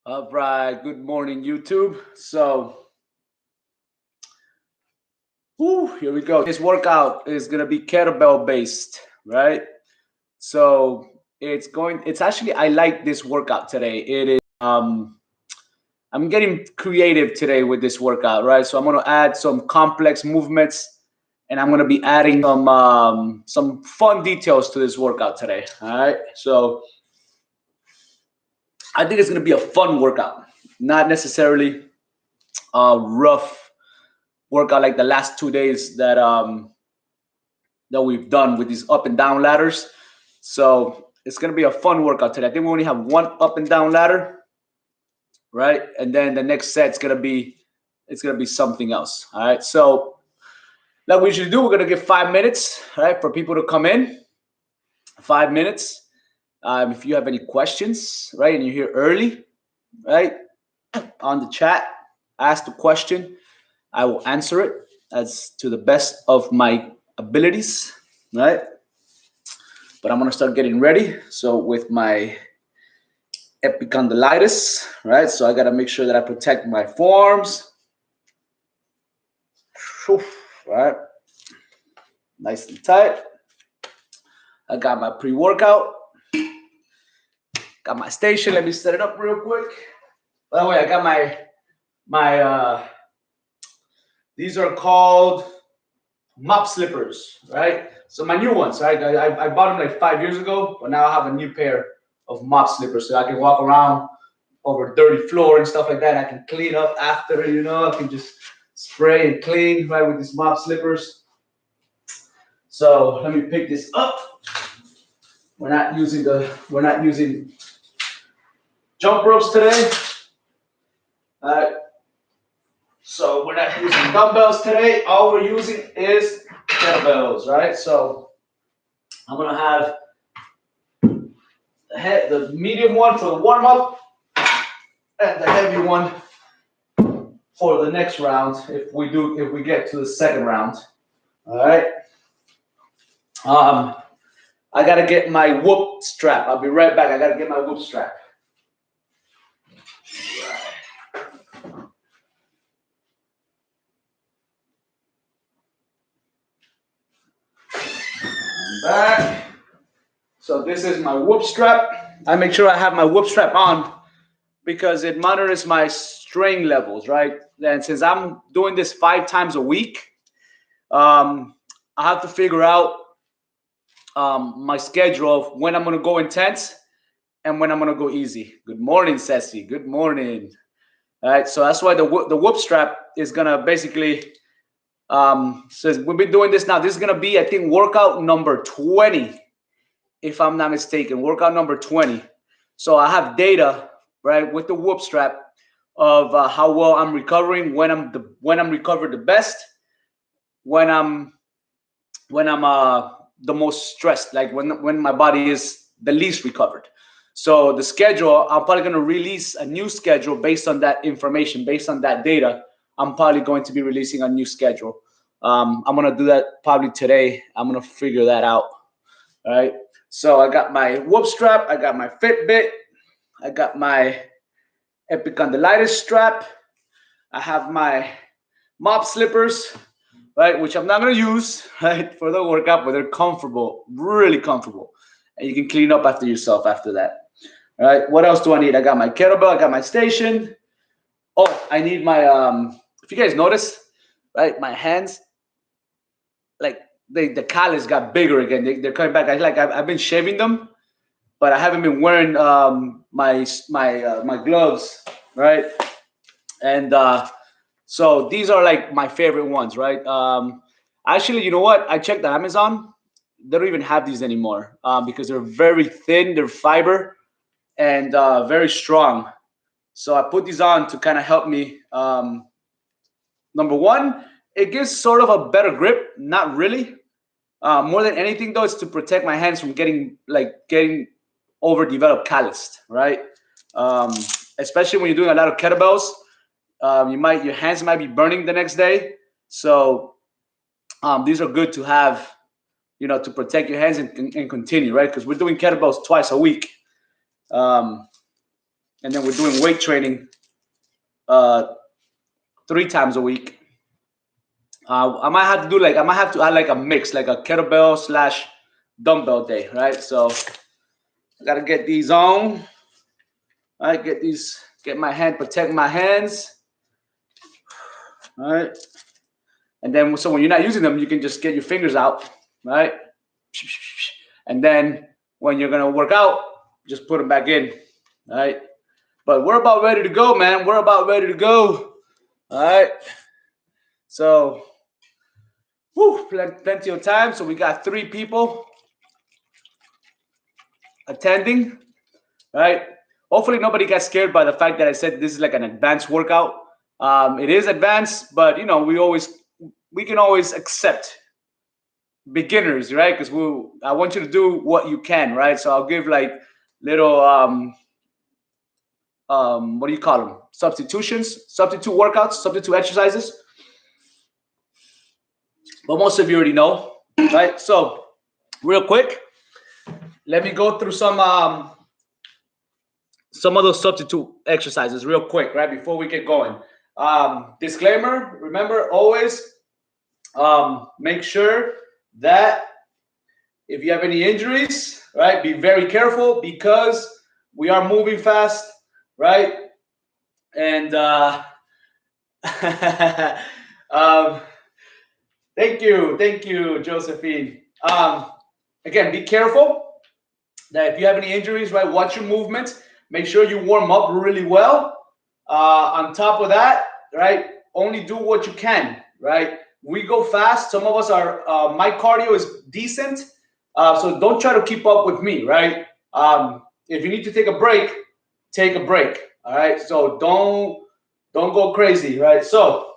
All right, good morning, YouTube. Here we go. This workout is gonna be kettlebell based, right? So it's actually, I like this workout today. It is, I'm getting creative today with this workout, right? So I'm gonna add some complex movements and I'm gonna be adding some fun details to this workout today, all right? So I think it's gonna be a fun workout, not necessarily rough workout like the last 2 days that we've done with these up and down ladders. So it's gonna be a fun workout today. I think we only have one up and down ladder, right? And then the next set's gonna be something else. All right. So like we usually do, we're gonna give 5 minutes, right, for people to come in. 5 minutes. If you have any questions, right, and you're here early, right, on the chat, ask the question. I will answer it as to the best of my abilities, right? But I'm gonna start getting ready. So with my epicondylitis, right? So I gotta make sure that I protect my forearms, right? Nice and tight. I got my pre-workout, got my station. Let me set it up real quick. By the way, I got my these are called mop slippers, right? So my new ones, right? I bought them like 5 years ago, but now I have a new pair of mop slippers, so I can walk around over dirty floor and stuff like that. I can clean up after, I can just spray and clean, right, with these mop slippers. So let me pick this up. We're not using jump ropes today. All right. So we're not using dumbbells today. All we're using is kettlebells, right? So I'm gonna have the medium one for the warm up, and the heavy one for the next round. If we get to the second round, all right. I gotta get my whoop strap. I'll be right back. I gotta get my whoop strap. Back. So this is my whoop strap. I make sure I have my whoop strap on because it monitors my strain levels, right? And since I'm doing this 5 times a week, I have to figure out my schedule of when I'm gonna go intense and when I'm gonna go easy. Good morning, Ceci. Good morning. All right, so that's why the whoop strap is gonna basically. So we've been doing this now. This is gonna be, I think, workout number 20, if I'm not mistaken. Workout number 20. So I have data, right, with the whoop strap of how well I'm recovering, when I'm recovered the best, when I'm the most stressed, like when my body is the least recovered. So the schedule, I'm probably going to release a new schedule based on that information, based on that data. I'm probably going to be releasing a new schedule. I'm going to do that probably today. I'm going to figure that out. All right. So I got my whoop strap. I got my Fitbit. I got my epicondylitis strap. I have my mop slippers, right, which I'm not going to use, right, for the workout, but they're comfortable, really comfortable. And you can clean up after yourself after that. All right, what else do I need? I got my kettlebell, I got my station. Oh, I need my, if you guys notice, right, my hands, like the callus got bigger again. They're coming back. I've been shaving them, but I haven't been wearing my gloves, right? And so these are like my favorite ones, right? Actually, you know what? I checked Amazon. They don't even have these anymore because they're very thin. They're fiber and very strong. So I put these on to kind of help me. Number one, it gives sort of a better grip. Not really. More than anything, though, it's to protect my hands from getting overdeveloped calloused, right? Especially when you're doing a lot of kettlebells. Your hands might be burning the next day. So these are good to have, to protect your hands and continue, right? Because we're doing kettlebells twice a week. And and then we're doing weight training 3 times a week. I might have to add like a mix, like a kettlebell slash dumbbell day, right? So I gotta get these on. All right, get my hand, protect my hands. All right. And then so when you're not using them, you can just get your fingers out, right? And then when you're gonna work out, just put them back in. All right. But we're about ready to go, man. We're about ready to go. All right. So plenty of time. So we got 3 people attending, right? Hopefully nobody got scared by the fact that I said this is like an advanced workout. It is advanced, but you know, we can always accept beginners, right? Because I want you to do what you can, right? So I'll give like little what do you call them? Substitute workouts, substitute exercises. But most of you already know, right? So real quick, let me go through some of those substitute exercises real quick, right? Before we get going. Disclaimer, remember always make sure that if you have any injuries, right, be very careful because we are moving fast, right? And thank you, Josephine. Again, be careful that if you have any injuries, right, watch your movements. Make sure you warm up really well. On top of that, right, only do what you can, right? We go fast. Some of us are, my cardio is decent. So don't try to keep up with me, right? If you need to take a break, take a break, all right? So don't go crazy, right? So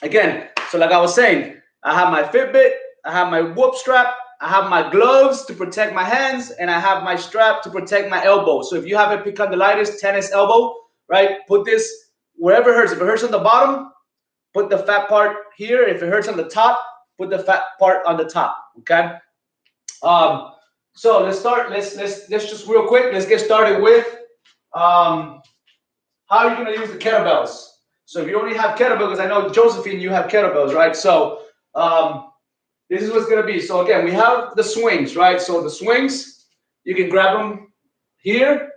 again, so like I was saying, I have my Fitbit, I have my whoop strap, I have my gloves to protect my hands, and I have my strap to protect my elbow. So if you have a epicondylitis, tennis elbow, right, put this wherever it hurts. If it hurts on the bottom, put the fat part here. If it hurts on the top, put the fat part on the top, okay? So let's start. Let's just real quick, let's get started with how are you going to use the kettlebells. So if you only have kettlebells, because I know, Josephine, you have kettlebells, right? So this is what's going to be. So again, we have the swings, right? So the swings, you can grab them here,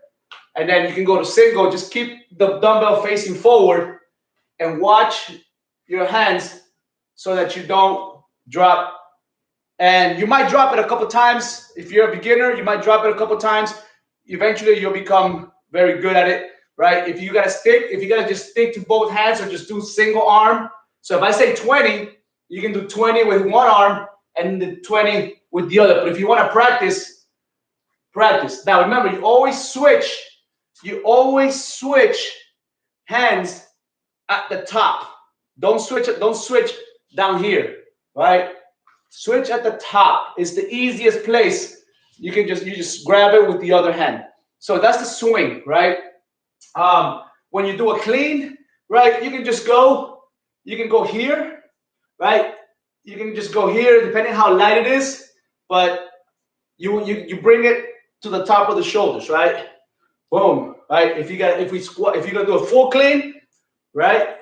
and then you can go to single. Just keep the dumbbell facing forward and watch your hands so that you don't drop. And you might drop it a couple times. If you're a beginner, you might drop it a couple times. Eventually, you'll become very good at it, right? If you gotta just stick to both hands or just do single arm. So if I say 20, you can do 20 with one arm and the 20 with the other. But if you want to practice. Now remember, you always switch hands at the top. Don't switch down here, right? Switch at the top. It's the easiest place. You just grab it with the other hand. So that's the swing, right? When you do a clean, right, you can go here, right? You can just go here, depending how light it is, but you bring it to the top of the shoulders, right? Boom, right? If you're gonna do a full clean, right?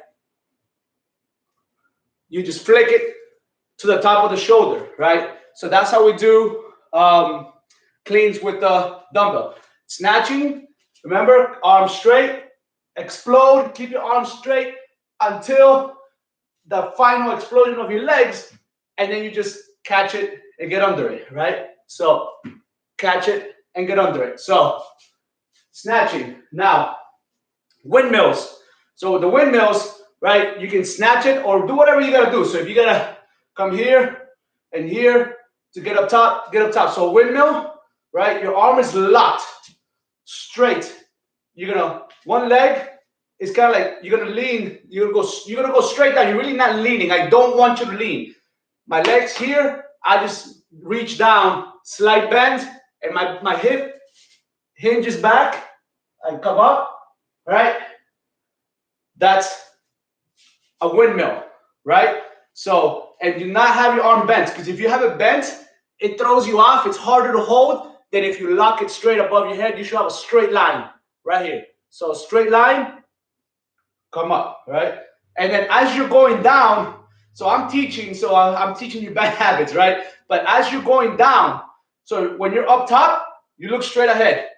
You just flick it to the top of the shoulder, right? So that's how we do cleans with the dumbbell. Snatching, remember, arms straight, explode, keep your arms straight until the final explosion of your legs, and then you just catch it and get under it, right? So catch it and get under it. So snatching. Now, windmills. So with the windmills, right, you can snatch it or do whatever you gotta do. So if you gotta come here and here to get up top, get up top. So windmill, right, your arm is locked straight. You're gonna, one leg is kind of like, you're gonna lean, you're gonna go straight down. You're really not leaning. I don't want you to lean. My legs here, I just reach down, slight bend, and my hip hinges back. I come up, right? That's a windmill, right? So, and do not have your arm bent, because if you have it bent, it throws you off. It's harder to hold than if you lock it straight above your head. You should have a straight line right here. So straight line, come up, right? And then as you're going down, so I'm teaching you bad habits, right? But as you're going down, so when you're up top, you look straight ahead.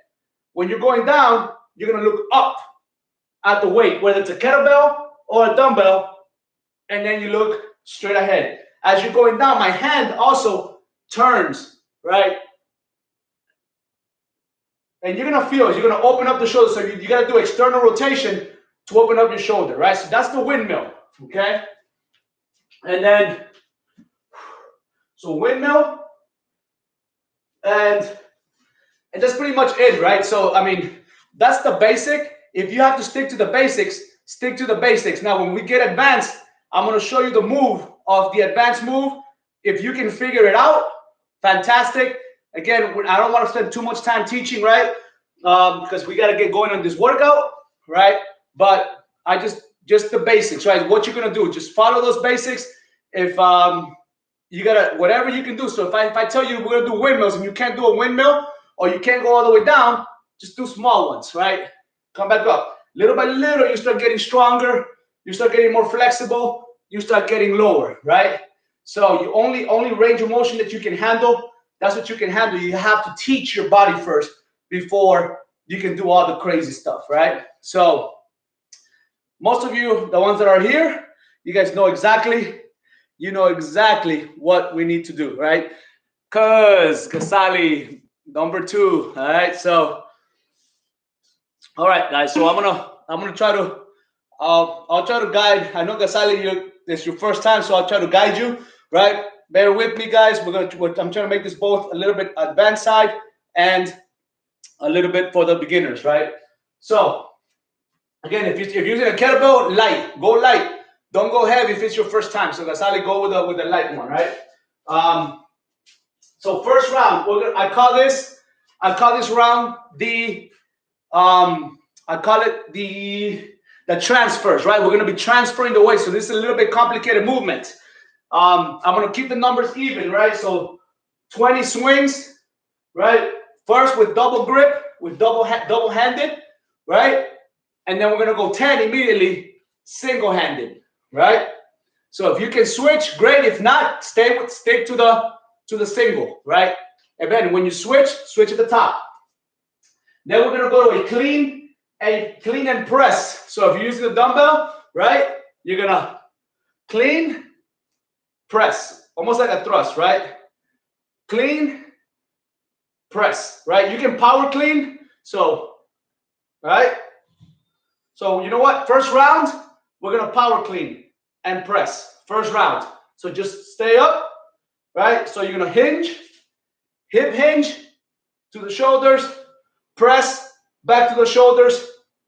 When you're going down, you're gonna look up at the weight, whether it's a kettlebell or a dumbbell, and then you look straight ahead. As you're going down, my hand also turns, right? And you're gonna feel it. You're gonna open up the shoulder. So you gotta do external rotation to open up your shoulder, right? So that's the windmill, okay? And then, so windmill, and that's pretty much it, right? So, I mean, that's the basic. If you have to stick to the basics, stick to the basics. Now, when we get advanced, I'm gonna show you the move of the advanced move. If you can figure it out, fantastic. Again, I don't want to spend too much time teaching, right? Because we got to get going on this workout, right? But I just the basics, right? What you're gonna do, just follow those basics. If you gotta, whatever you can do. So if I tell you we're gonna do windmills and you can't do a windmill or you can't go all the way down, just do small ones, right? Come back up. Little by little, you start getting stronger. You start getting more flexible. You start getting lower, right? So you only range of motion that you can handle. That's what you can handle. You have to teach your body first before you can do all the crazy stuff, right? So most of you, the ones that are here, you guys know exactly what we need to do, right? Cuz Kasali, number 2. All right. So, all right, guys. So I'm gonna try to I'll try to guide. I know Kasali, it's your first time, so I'll try to guide you, right? Bear with me, guys. I'm trying to make this both a little bit advanced side and a little bit for the beginners, right? So again, if you're using a kettlebell, light, go light. Don't go heavy if it's your first time. So Gasali, go with the light one, right? So first round, I call this round the transfers, right? We're gonna be transferring the weight. So this is a little bit complicated movement. I'm gonna keep the numbers even, right? So 20 swings, right? First with double grip, with double-handed, right? And then we're gonna go 10 immediately, single-handed, right? So if you can switch, great. If not, stick to the single, right? And then when you switch at the top. Then we're gonna go to a clean and press. So if you're using the dumbbell, right? You're gonna clean, press, almost like a thrust, right? Clean, press, right? You can power clean. So, right? So you know what? First round, we're gonna power clean and press. First round. So just stay up, right? So you're gonna hinge, hip hinge to the shoulders, press back to the shoulders,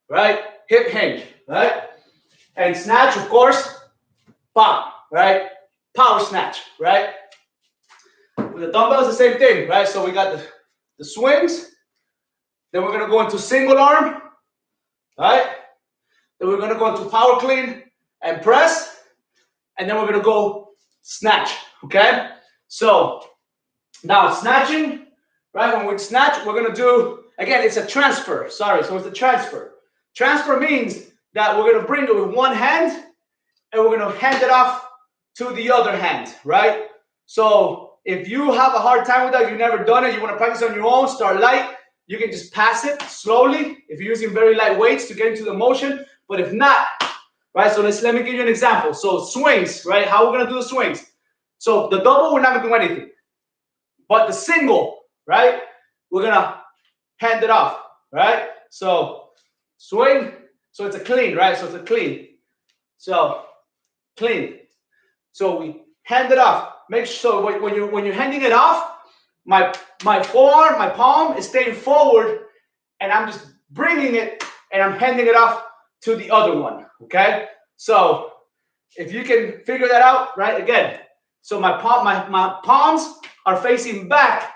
right? Hip hinge, right? And snatch, of course, pop, right? Power snatch, right? With the dumbbells, the same thing, right? So we got the swings. Then we're gonna go into single arm, right? Then we're gonna go into power clean and press, and then we're gonna go snatch, okay? So now snatching, right? When we snatch, we're gonna do, again, it's a transfer, sorry, so it's a transfer. Transfer means that we're gonna bring it with one hand, and we're gonna hand it off to the other hand, right? So if you have a hard time with that, you've never done it, you wanna practice on your own, start light, you can just pass it slowly if you're using very light weights to get into the motion. But if not, right, so let me give you an example. So swings, right, how we're gonna do the swings. So the double, we're not gonna do anything. But the single, right, we're gonna hand it off, right? So swing, so it's a clean, right? So it's a clean. So clean. So we hand it off. Make sure when you're handing it off, my forearm, my palm is staying forward, and I'm just bringing it and I'm handing it off to the other one. Okay. So if you can figure that out, right? Again, so my palms are facing back,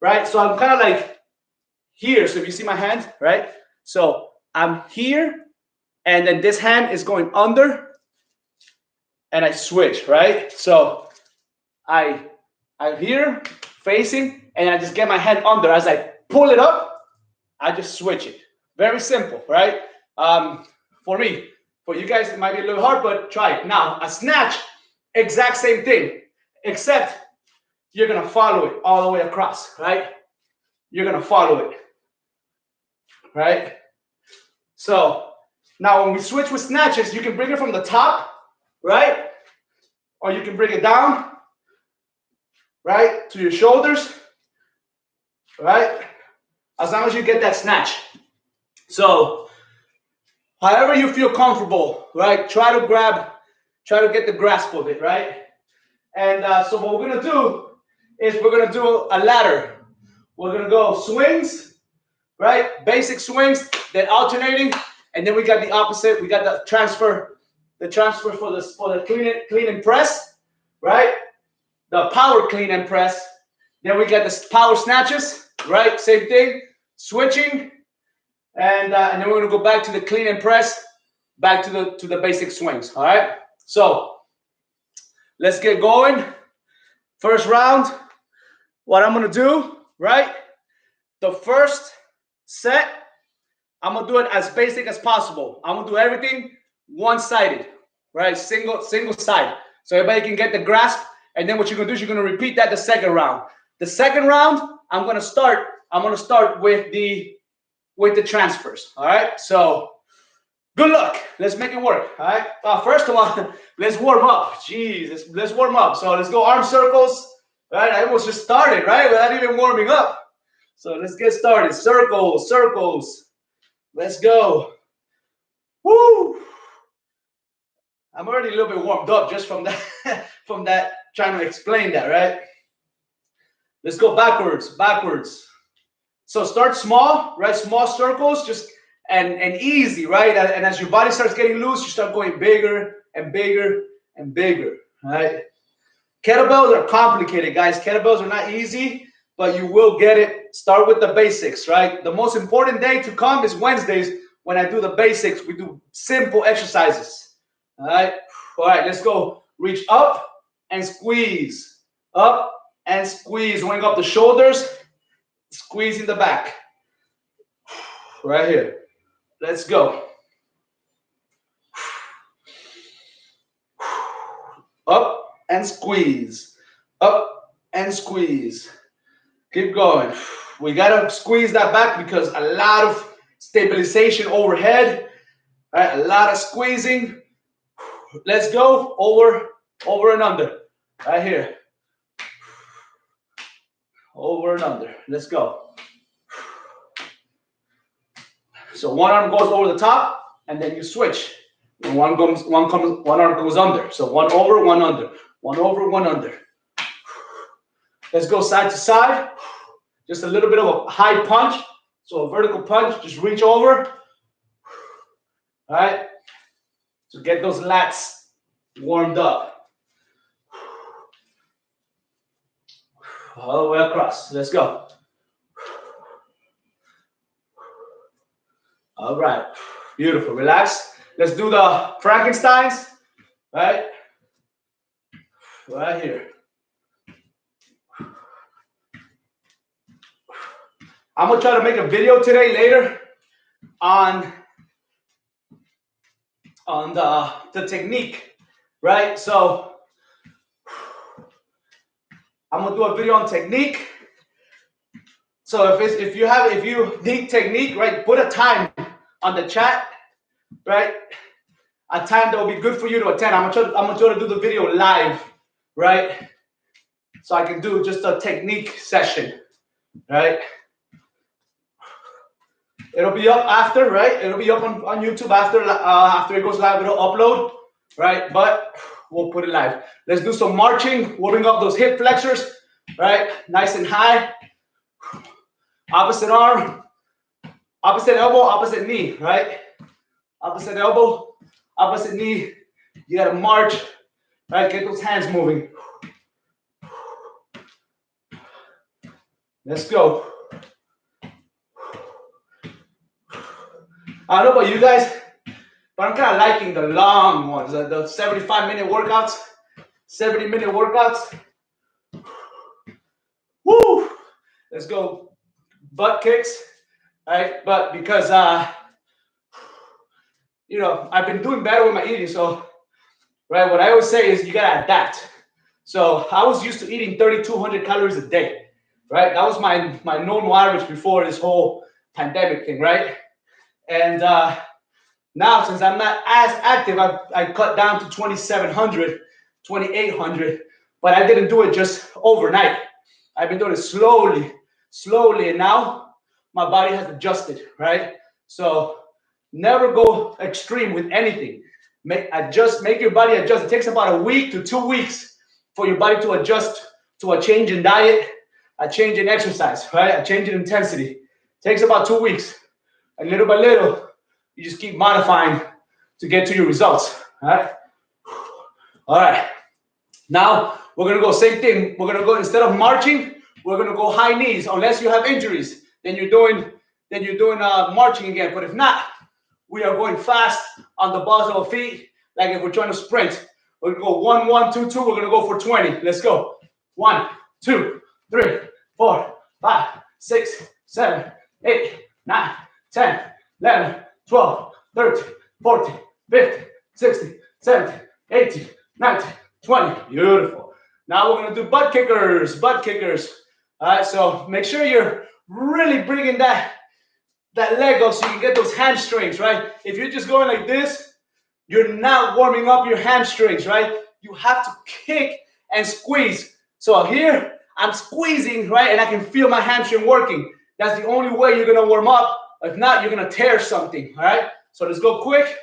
right? So I'm kind of like here. So if you see my hand, right? So I'm here, and then this hand is going under, and I switch, right? So I'm here facing, and I just get my hand under. As I pull it up, I just switch it, Very simple, right? For me, for you guys, it might be a little hard, but try it. Now, a snatch, exact same thing, except you're gonna follow it all the way across, right? You're gonna follow it, right? So now when we switch with snatches, you can bring it from the top, right? Or you can bring it down, right? To your shoulders, right? As long as you get that snatch. So however you feel comfortable, right? Try to get the grasp of it, right? And so what we're gonna do is we're gonna do a ladder. We're gonna go swings, right? Basic swings, then alternating, and then we got the opposite. We got the transfer for the clean and press, right? The power clean and press. Then we got the power snatches, right? Same thing, switching, and then we're gonna go back to the clean and press, back to the basic swings. All right. So let's get going. First round. What I'm gonna do, right? The first set, I'm gonna do it as basic as possible. I'm gonna do everything one-sided, right? Single side, so everybody can get the grasp. And then what you're gonna do is you're gonna repeat that the second round. The second round, I'm gonna start with the transfers. All right. So good luck. Let's make it work. All right. First of all, let's warm up. Jeez, let's warm up. So let's go arm circles. Right. I almost just started, right, without even warming up. So let's get started. Circles, circles. Let's go. Woo! I'm already a little bit warmed up just from that, trying to explain that, right? Let's go backwards, backwards. So start small, right? Small circles, just and easy, right? And as your body starts getting loose, you start going bigger and bigger and bigger, right? Kettlebells are complicated, guys. Kettlebells are not easy, but you will get it. Start with the basics, right? The most important day to come is Wednesdays when I do the basics. We do simple exercises, all right? All right, let's go. Reach up and squeeze. Up and squeeze. Going up the shoulders, squeezing the back. Right here. Let's go. Up and squeeze. Up and squeeze. Keep going. We gotta squeeze that back because a lot of stabilization overhead. Right? A lot of squeezing. Let's go. Over and under. Right here. Over and under. Let's go. So one arm goes over the top, and then you switch. And one arm goes under. So one over, one under. One over, one under. Let's go side to side. Just a little bit of a high punch. So a vertical punch, just reach over. All right. So get those lats warmed up. All the way across. Let's go. All right. Beautiful. Relax. Let's do the Frankensteins. Right? Right here. I'm going to try to make a video today later on the technique, right? So I'm going to do a video on technique. So if you need technique, right, put a time on the chat, right? A time that will be good for you to attend. I'm gonna try to do the video live, right? So I can do just a technique session, right? It'll be up after, right? It'll be up on YouTube after it goes live. It'll upload, right? But we'll put it live. Let's do some marching, warming up those hip flexors, right? Nice and high. Opposite arm, opposite elbow, opposite knee, right? Opposite elbow, opposite knee. You gotta march, right? Get those hands moving. Let's go. I don't know about you guys, but I'm kind of liking the long ones, the 75-minute workouts, 70-minute workouts. Woo! Let's go. Butt kicks, right? But because you know, I've been doing better with my eating. So, right, what I always say is you gotta adapt. So I was used to eating 3,200 calories a day, right? That was my normal average before this whole pandemic thing, right? And now, since I'm not as active, I cut down to 2,700, 2,800, but I didn't do it just overnight. I've been doing it slowly, slowly, and now my body has adjusted, right? So never go extreme with anything. Make your body adjust. It takes about a week to 2 weeks for your body to adjust to a change in diet, a change in exercise, right? A change in intensity. It takes about 2 weeks. And little by little, you just keep modifying to get to your results, all right? All right. Now, we're going to go same thing. We're going to go, instead of marching, we're going to go high knees. Unless you have injuries, then you're doing marching again. But if not, we are going fast on the balls of our feet, like if we're trying to sprint. We're going to go 1, 1, 2, 2. We're going to go for 20. Let's go. 1, 2, 3, 4, 5, 6, 7, 8, 9, 10, 11, 12, 13, 14, 15, 16, 17, 18, 19, 20. Beautiful. Now we're going to do butt kickers. Butt kickers. All right, so make sure you're really bringing that leg up so you can get those hamstrings, right? If you're just going like this, you're not warming up your hamstrings, right? You have to kick and squeeze. So here, I'm squeezing, right? And I can feel my hamstring working. That's the only way you're going to warm up. If not, you're going to tear something, all right? So let's go quick.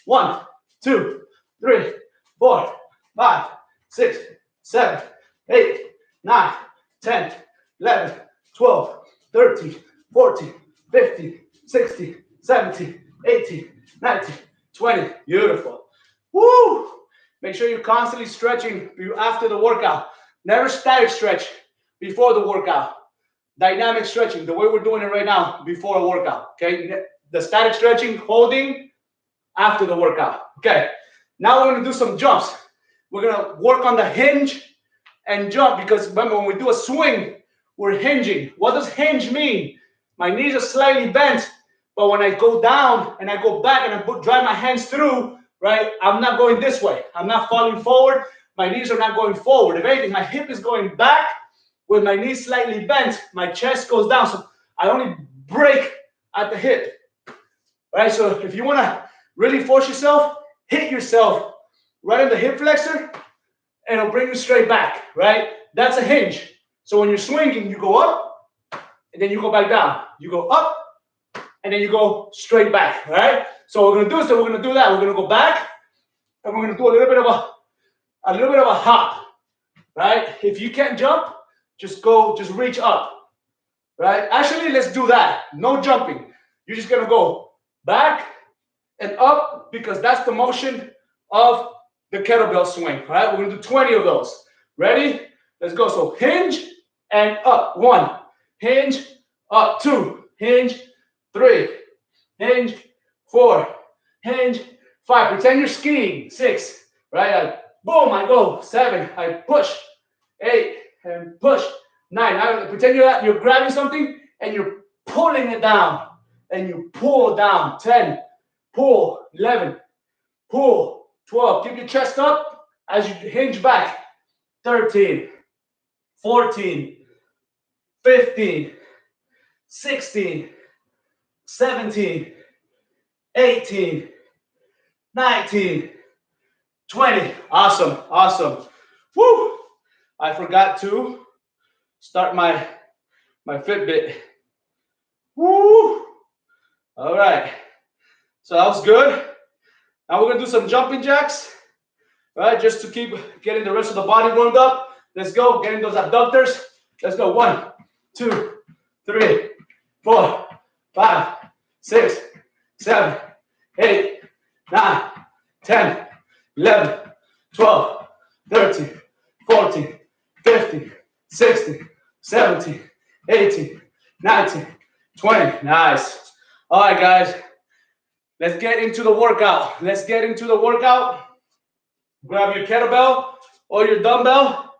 1, 2, 3, 4, 5, 6, 7, 8, 9, 10, 11, 12, 13, 14, 15, 16, 17, 18, 19, 20. Beautiful. Woo! Make sure you're constantly stretching after the workout. Never static stretch before the workout. Dynamic stretching, the way we're doing it right now, before a workout. Okay? The static stretching, holding after the workout. Okay. Now we're going to do some jumps. We're going to work on the hinge and jump, because remember, when we do a swing, we're hinging. What does hinge mean? My knees are slightly bent, but when I go down and I go back and I drive my hands through, right, I'm not going this way. I'm not falling forward. My knees are not going forward. If anything, my hip is going back with my knees slightly bent. My chest goes down, so I only break at the hip, right? So if you want to really force yourself, hit yourself right in the hip flexor, and it'll bring you straight back, right? That's a hinge. So when you're swinging, you go up, and then you go back down. You go up, and then you go straight back, right? So what we're gonna do is we're gonna do that. We're gonna go back, and we're gonna do a little bit of a hop, right? If you can't jump, just reach up, right? Actually, let's do that. No jumping. You're just gonna go back and up, because that's the motion of the kettlebell swing, right? We're gonna do 20 of those. Ready? Let's go. So hinge and up. 1, hinge, up. 2, hinge, 3, hinge, 4, hinge, 5. Pretend you're skiing. 6, right? Boom, I go. 7, I push. 8, and push. 9, now pretend you're grabbing something and you're pulling it down, and you pull down. 10, pull. 11, pull. 12, keep your chest up as you hinge back. 13, 14, 15, 16, 17, 18, 19, 20. Awesome, awesome. Woo! I forgot to start my Fitbit. Woo! All right. So that was good. Now we're gonna do some jumping jacks, right? Just to keep getting the rest of the body warmed up. Let's go, getting those abductors. Let's go. 1, 2, 3, 4, 5, 6, 7, 8, 9, 10, 11, 12, 13, 14, 15, 16, 17, 18, 19, 20. Nice. All right, guys. Let's get into the workout. Let's get into the workout. Grab your kettlebell or your dumbbell,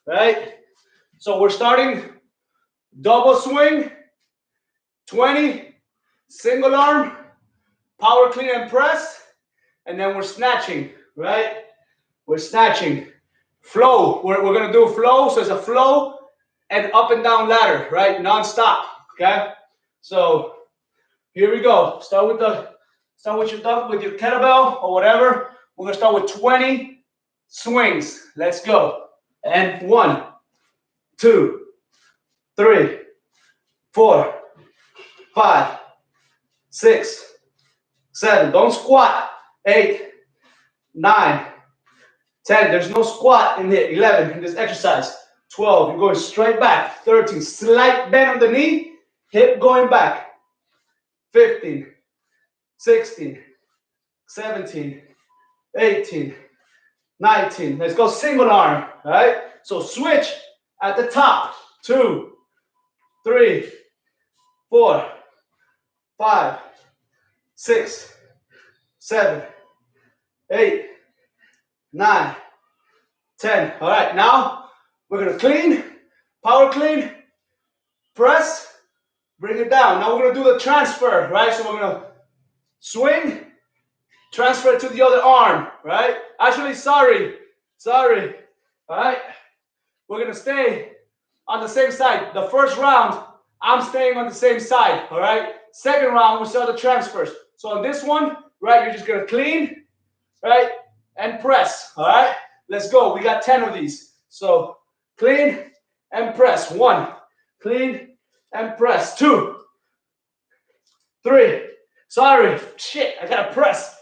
right? So we're starting double swing, 20, single arm, power clean and press, and then we're snatching, right? We're snatching. Flow, we're gonna do flow, so it's a flow and up and down ladder, right? Non-stop, okay? So here we go. Start with your kettlebell or whatever. We're gonna start with 20 swings. Let's go. And 1, 2, 3, 4, 5, 6, 7. Don't squat. 8, 9, 10. There's no squat in here. 11 in this exercise. 12. You're going straight back. 13. Slight bend on the knee. Hip going back. 15, 16, 17, 18, 19. Let's go single arm. All right. So switch at the top. 2, 3, 4, 5, 6, 7, 8, 9, 10. All right, now we're gonna clean, power clean, press, bring it down. Now we're gonna do the transfer, right? So we're gonna swing, transfer to the other arm, right? Actually, sorry. All right? We're gonna stay on the same side. The first round, I'm staying on the same side, all right? Second round, we start the transfers. So on this one, right, you're just gonna clean, right, and press, all right? Let's go. We got 10 of these. So clean and press. 1, clean and press. 2, 3. Sorry, shit, I gotta press.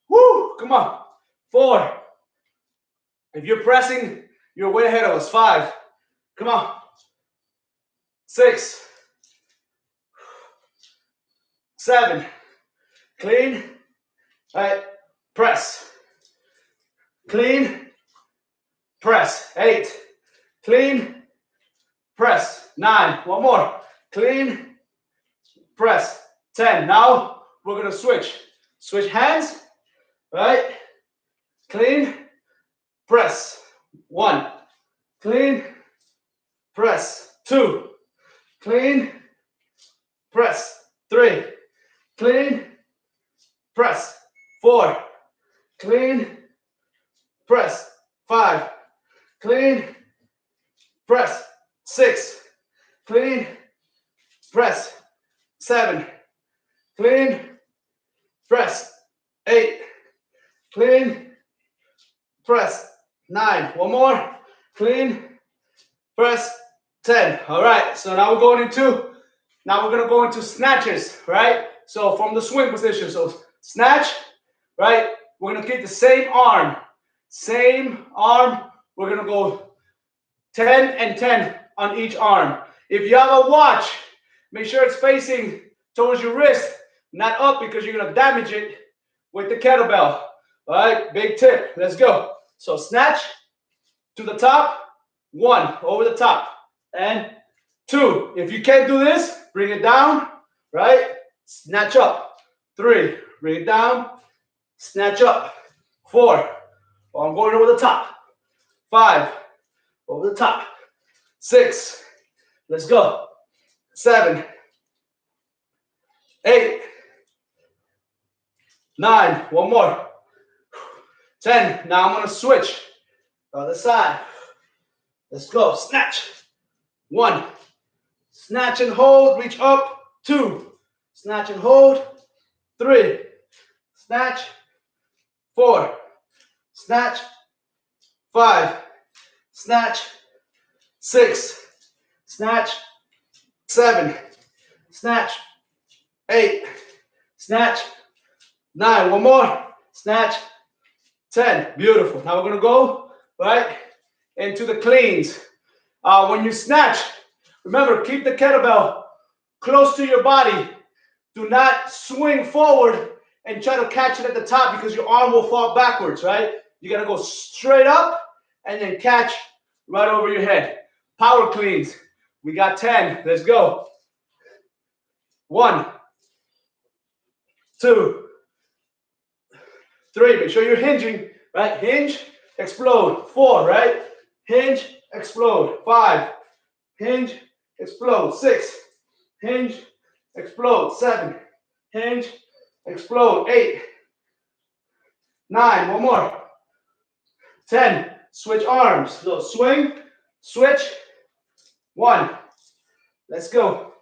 Woo, come on. 4. If you're pressing, you're way ahead of us. 5. Come on. 6. 7. Clean. All right. Press. Clean. Press. 8. Clean. Press. 9. One more. Clean. Press. 10. Now we're going to switch. Switch hands. Right. Clean. Press. 1. Clean. Press. 2. Clean. Press. 3. Clean. Press. 4. Clean. Press. 5. Clean. Press. 6. Clean. Press. 7. Clean. Press. 8. Clean. Press. 9. One more. Clean. Press. 10. All right. So now we're going to go into snatches, right? So from the swing position. So snatch, right? We're going to keep the same arm. Same arm. We're going to go 10 and 10 on each arm. If you have a watch, make sure it's facing towards your wrist, not up, because you're going to damage it with the kettlebell. All right, big tip. Let's go. So snatch to the top. 1 over the top. And 2. If you can't do this, bring it down. Right? Snatch up. 3. Bring it down. Snatch up. 4. I'm going over the top. 5. Over the top. 6. Let's go. 7. 8. 9. One more. 10. Now I'm going to switch. Other side. Let's go. Snatch. 1. Snatch and hold. Reach up. 2. Snatch and hold. 3. Snatch. 4. Snatch. 5. Snatch. 6. Snatch. 7. Snatch. 8. Snatch. 9. One more. Snatch. 10. Beautiful. Now we're going to go right into the cleans. When you snatch, remember, keep the kettlebell close to your body. Do not swing forward and try to catch it at the top, because your arm will fall backwards, right? You got to go straight up and then catch right over your head. Power cleans. We got 10. Let's go. 1, 2, 3. Make sure you're hinging, right? Hinge, explode. 4, right? Hinge, explode. 5. Hinge, explode. 6. Hinge, explode. 7. Hinge, explode. 8. 9, one more. 10, switch arms. Little swing, switch. 1, let's go.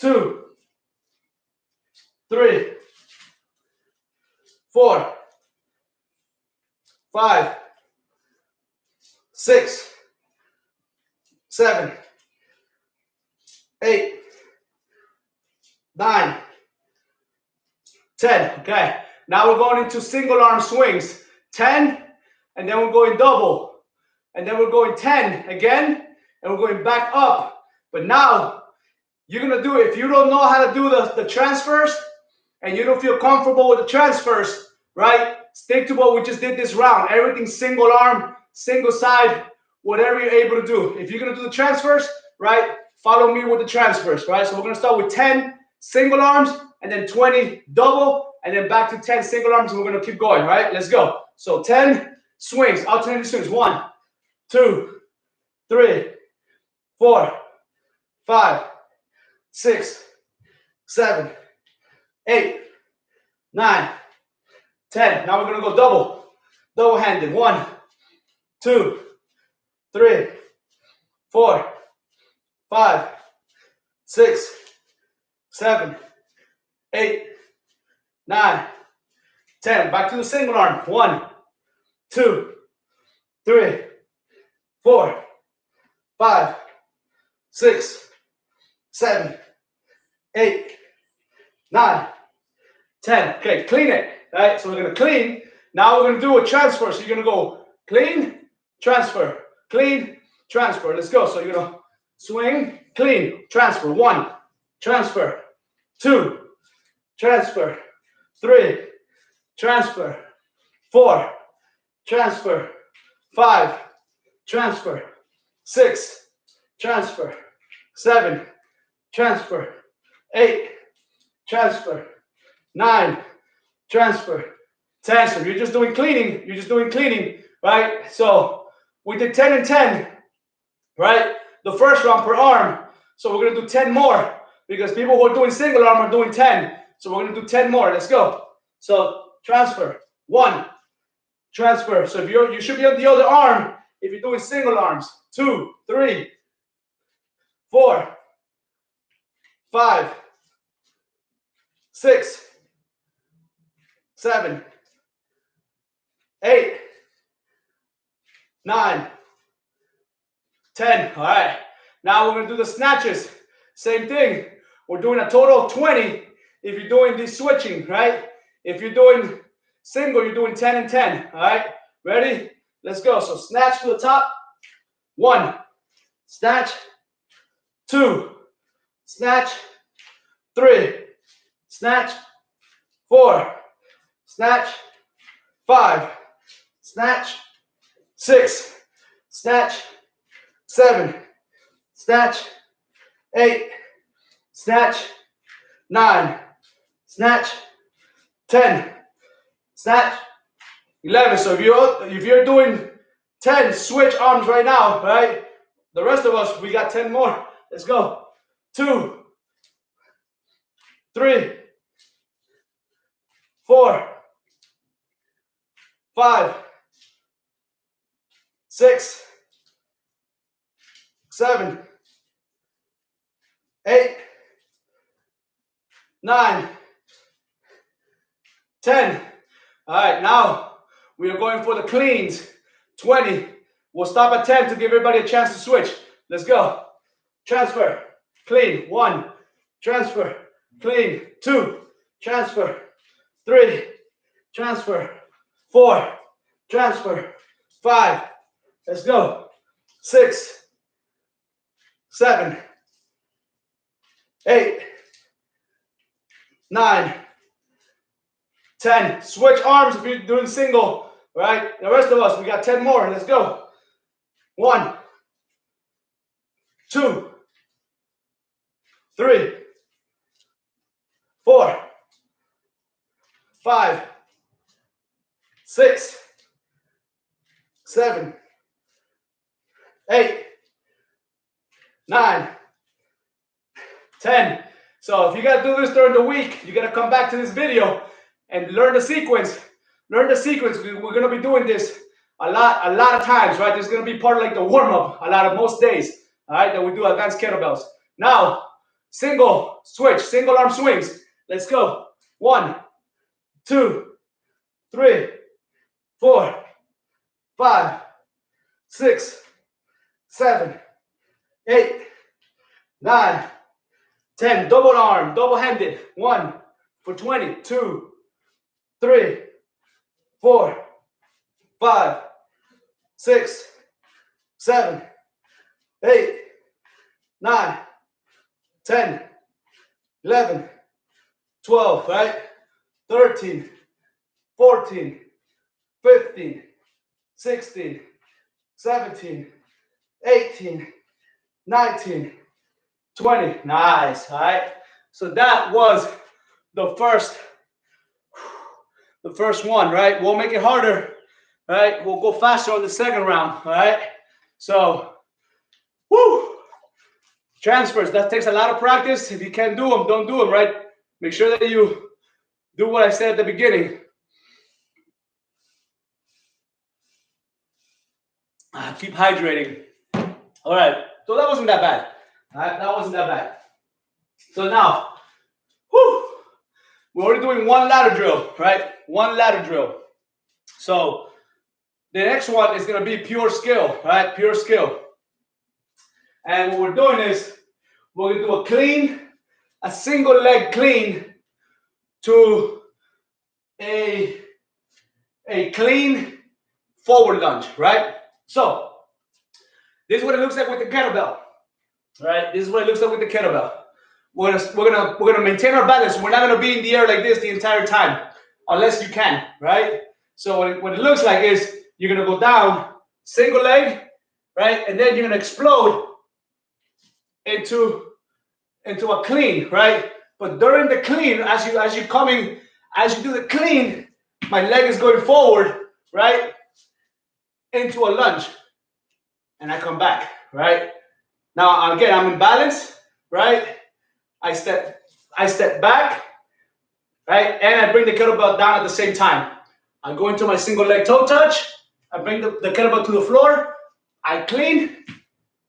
2, 3, 4, 5, 6, 7, 8, 9, 10. Okay, now we're going into single arm swings. 10, and then we're going double. And then we're going 10 again, and we're going back up. But now, you're going to do it. If you don't know how to do the transfers, and you don't feel comfortable with the transfers, right? Stick to what we just did this round. Everything single arm, single side, whatever you're able to do. If you're going to do the transfers, right, follow me with the transfers, right? So we're going to start with 10 single arms, and then 20 double, and then back to 10 single arms, and we're going to keep going, right? Let's go. So 10 swings, alternating swings. 1, 2, 3, 4, 5, 6, 7, 8, 9, 10. Now we're going to go double. Double-handed. 1, 2, 3, 4, 5, 6, 7, 8, 9, 10. Back to the single arm. 1, 2, 3, 4, 5, 6, 7, 8, 9, 10. Okay, clean it. Right? So we're going to clean. Now we're going to do a transfer. So you're going to go clean, transfer, clean, transfer. Let's go. So you're going to swing, clean, transfer. 1, transfer. 2, transfer. 3, transfer. 4, transfer. 5, transfer. 6, transfer. 7, transfer. 8, transfer. 9, transfer. 10. So you're just doing cleaning. You're just doing cleaning, right? So we did 10 and 10, right? The first round per arm. So we're going to do 10 more because people who are doing single arm are doing 10. So we're going to do 10 more. Let's go. So transfer. 1, transfer. So if you should be on the other arm if you're doing single arms. 2, 3, 4, 5, 6, 7, 8, 9, 10. All right. Now we're going to do the snatches. Same thing. We're doing a total of 20 if you're doing this switching, right? If you're doing single, you're doing 10 and 10. All right. Ready? Let's go. So snatch to the top. 1, snatch. 2, snatch. 3, snatch. 4, snatch. 5, snatch. 6, snatch. 7, snatch. 8, snatch. 9, snatch. 10, snatch. 11. So if you're doing 10, switch arms right now, right? The rest of us, we got 10 more. Let's go. 2, 3, 4, 5, 6, 7, 8, 9, 10. All right, now we are going for the cleans. 20. We'll stop at 10 to give everybody a chance to switch. Let's go. Transfer, clean. 1, transfer, clean. 2, transfer. 3, transfer. 4, transfer. 5, let's go. 6, 7, 8, 9, 10. Switch arms if you're doing single, right? The rest of us, we got 10 more. Let's go. 1, 2, 3, 4, 5, 6, 7, 8, 9, 10. So if you got to do this during the week, you got to come back to this video and learn the sequence. Learn the sequence. We're gonna be doing this a lot of times, right? This is gonna be part of like the warm-up a lot of most days, all right, that we do advanced kettlebells. Now, single switch, single arm swings. Let's go. 1, 2, 3, 4, 5, 6, 7, 8, 9, 10. Double arm, double-handed. 1 for 20, 2, 3, 4, 5, 6, 7, 8, 9, 10, 11, 12, right? 13, 14, 15, 16, 17, 18, 19, 20. Nice, all right? So that was the first one, right? We'll make it harder, right? We'll go faster on the second round, all right? So, woo! Transfers, that takes a lot of practice. If you can't do them, don't do them, right? Make sure that you do what I said at the beginning. Keep hydrating. All right, so that wasn't that bad. All right, that wasn't that bad. So now, whoo, we're already doing one ladder drill, right? One ladder drill. So the next one is gonna be pure skill, right? Pure skill. And what we're doing is we're gonna do a clean, a single leg clean to a clean forward lunge, right? So this is what it looks like with the kettlebell, right? This is what it looks like with the kettlebell. We're gonna maintain our balance. We're not gonna be in the air like this the entire time, unless you can, right? So what it looks like is you're gonna go down, single leg, right, and then you're gonna explode into a clean, right? But during the clean, as you do the clean, my leg is going forward, right, into a lunge, and I come back, right? Now again, I'm in balance, right? I step back, right, and I bring the kettlebell down at the same time. I go into my single leg toe touch. I bring the kettlebell to the floor. I clean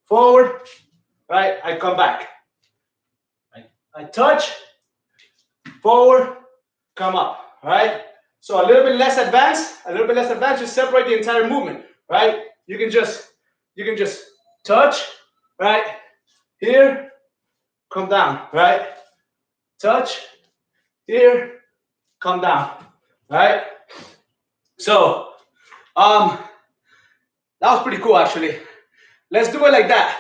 forward, right? I come back. I touch forward, come up, right? So a little bit less advanced, just separate the entire movement, right? You can just touch, right? Here, come down, right? Touch, here, come down, right? So, that was pretty cool actually. Let's do it like that.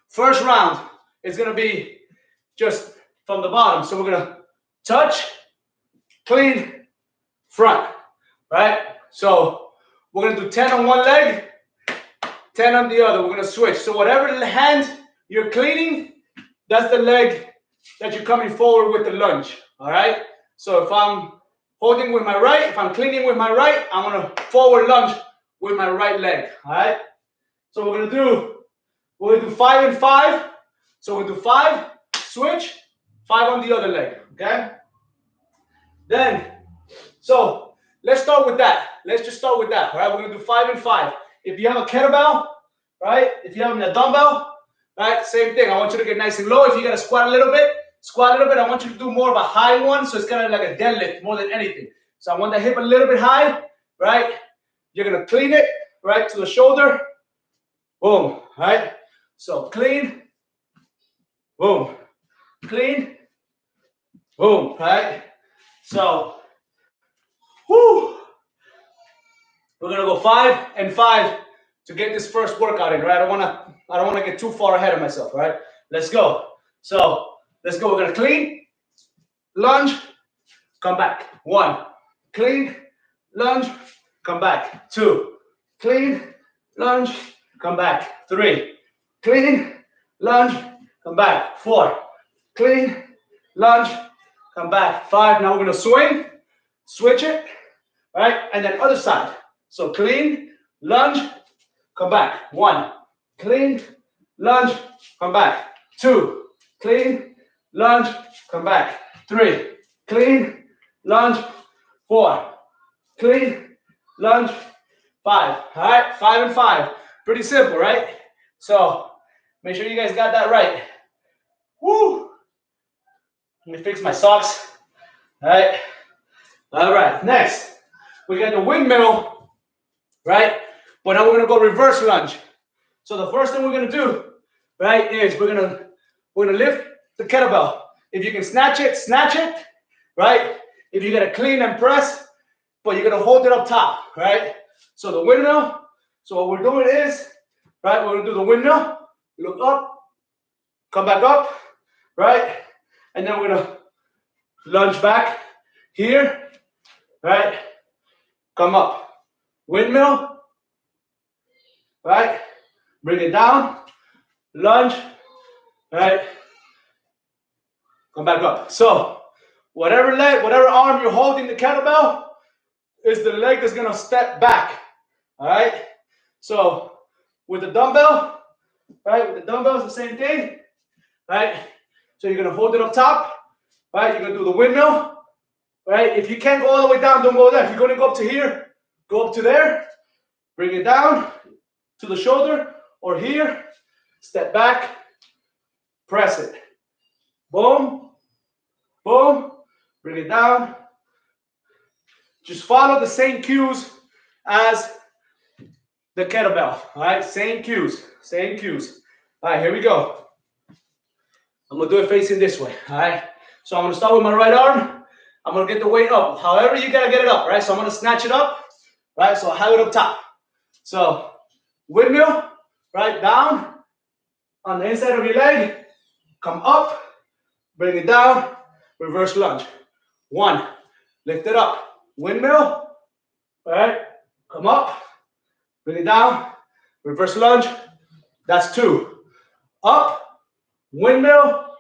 First round is gonna be just from the bottom. So we're gonna touch, clean, front, right? So we're gonna do 10 on one leg, 10 on the other. We're gonna switch. So whatever hand you're cleaning, that's the leg that you're coming forward with the lunge, all right? So if I'm holding with my right, if I'm cleaning with my right, I'm gonna forward lunge with my right leg, all right? So we're gonna do 5 and 5. So we'll do 5, switch, 5 on the other leg, okay? Then, so let's start with that. Let's just start with that, all right? We're gonna do 5 and 5. If you have a kettlebell, right? If you have a dumbbell, right? Same thing. I want you to get nice and low. If you gotta squat a little bit, I want you to do more of a high one, so it's kind of like a deadlift more than anything. So I want the hip a little bit high, right? You're gonna clean it, right, to the shoulder. Boom, right? So clean, boom, clean, boom, right? So, whoo, we're gonna go 5 and 5 to get this first workout in, right? I don't wanna get too far ahead of myself, right? Let's go. So let's go. We're gonna clean, lunge, come back. 1, clean, lunge, come back. 2, clean, lunge, come back. 3, clean, lunge, come back. 4, clean, lunge, come back. 5. Now we're gonna swing, switch it, right? And then other side. So clean, lunge, come back. 1, clean, lunge, come back. 2, clean, lunge, come back. 3, clean, lunge, 4, clean, lunge, 5. All right, 5 and 5. Pretty simple, right? So make sure you guys got that right. Woo! Let me fix my socks. All right. All right. Next, we got the windmill, right? But now we're gonna go reverse lunge. So the first thing we're gonna do, right, is we're gonna lift the kettlebell. If you can snatch it, right? If you gotta clean and press, but you're gonna hold it up top, right? So the windmill. So what we're doing is, right, we're gonna do the windmill. Look up, come back up, right? And then we're gonna lunge back here, right? Come up, windmill, right? Bring it down, lunge, right? Come back up. So whatever leg, whatever arm you're holding the kettlebell is the leg that's gonna step back. All right. So with the dumbbell, right? With the dumbbell, it's the same thing, right? So you're gonna hold it up top, right? You're gonna do the windmill, right? If you can't go all the way down, don't go there. If you're gonna go up to here, go up to there, bring it down to the shoulder, or here, step back, press it. Boom, boom, bring it down. Just follow the same cues as the kettlebell, all right? Same cues, same cues. All right, here we go. I'm gonna do it facing this way, all right? So I'm gonna start with my right arm. I'm gonna get the weight up. However you gotta get it up, right? So I'm gonna snatch it up, right? So I have it up top. So windmill, right, down on the inside of your leg, come up, bring it down, reverse lunge. 1, lift it up, windmill, right, come up, bring it down, reverse lunge. That's 2. Up, windmill,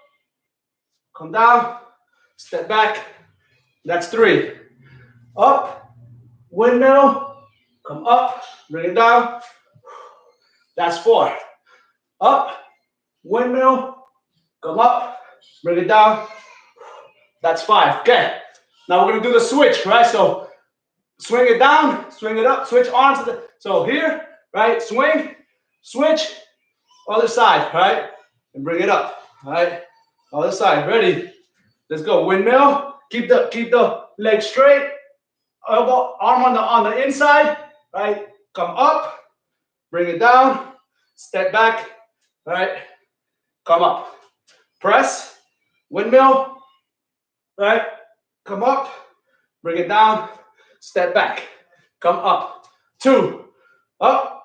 come down, step back. That's 3. Up, windmill, come up, bring it down. That's 4. Up, windmill, come up, bring it down. That's 5. Okay. Now we're gonna do the switch, right? So swing it down, swing it up, switch arms to the. So here, right? Swing, switch, other side, right? And bring it up, right? Other side. Ready? Let's go. Windmill. Keep the leg straight. Elbow, arm on the inside, right? Come up, bring it down, step back, right? Come up, press, windmill, right? Come up, bring it down, step back, come up. 2, up,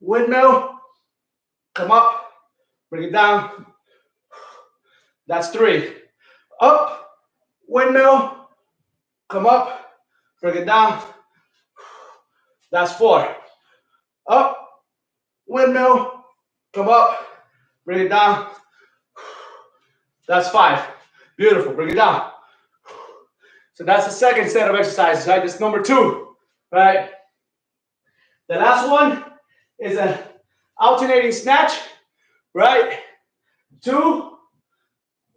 windmill, come up, bring it down. That's 3. Up, windmill, come up, bring it down. That's 4. Up, windmill, come up, bring it down. That's 5. Beautiful. Bring it down. So that's the second set of exercises, right? This is number 2, right? The last one is an alternating snatch, right? 2,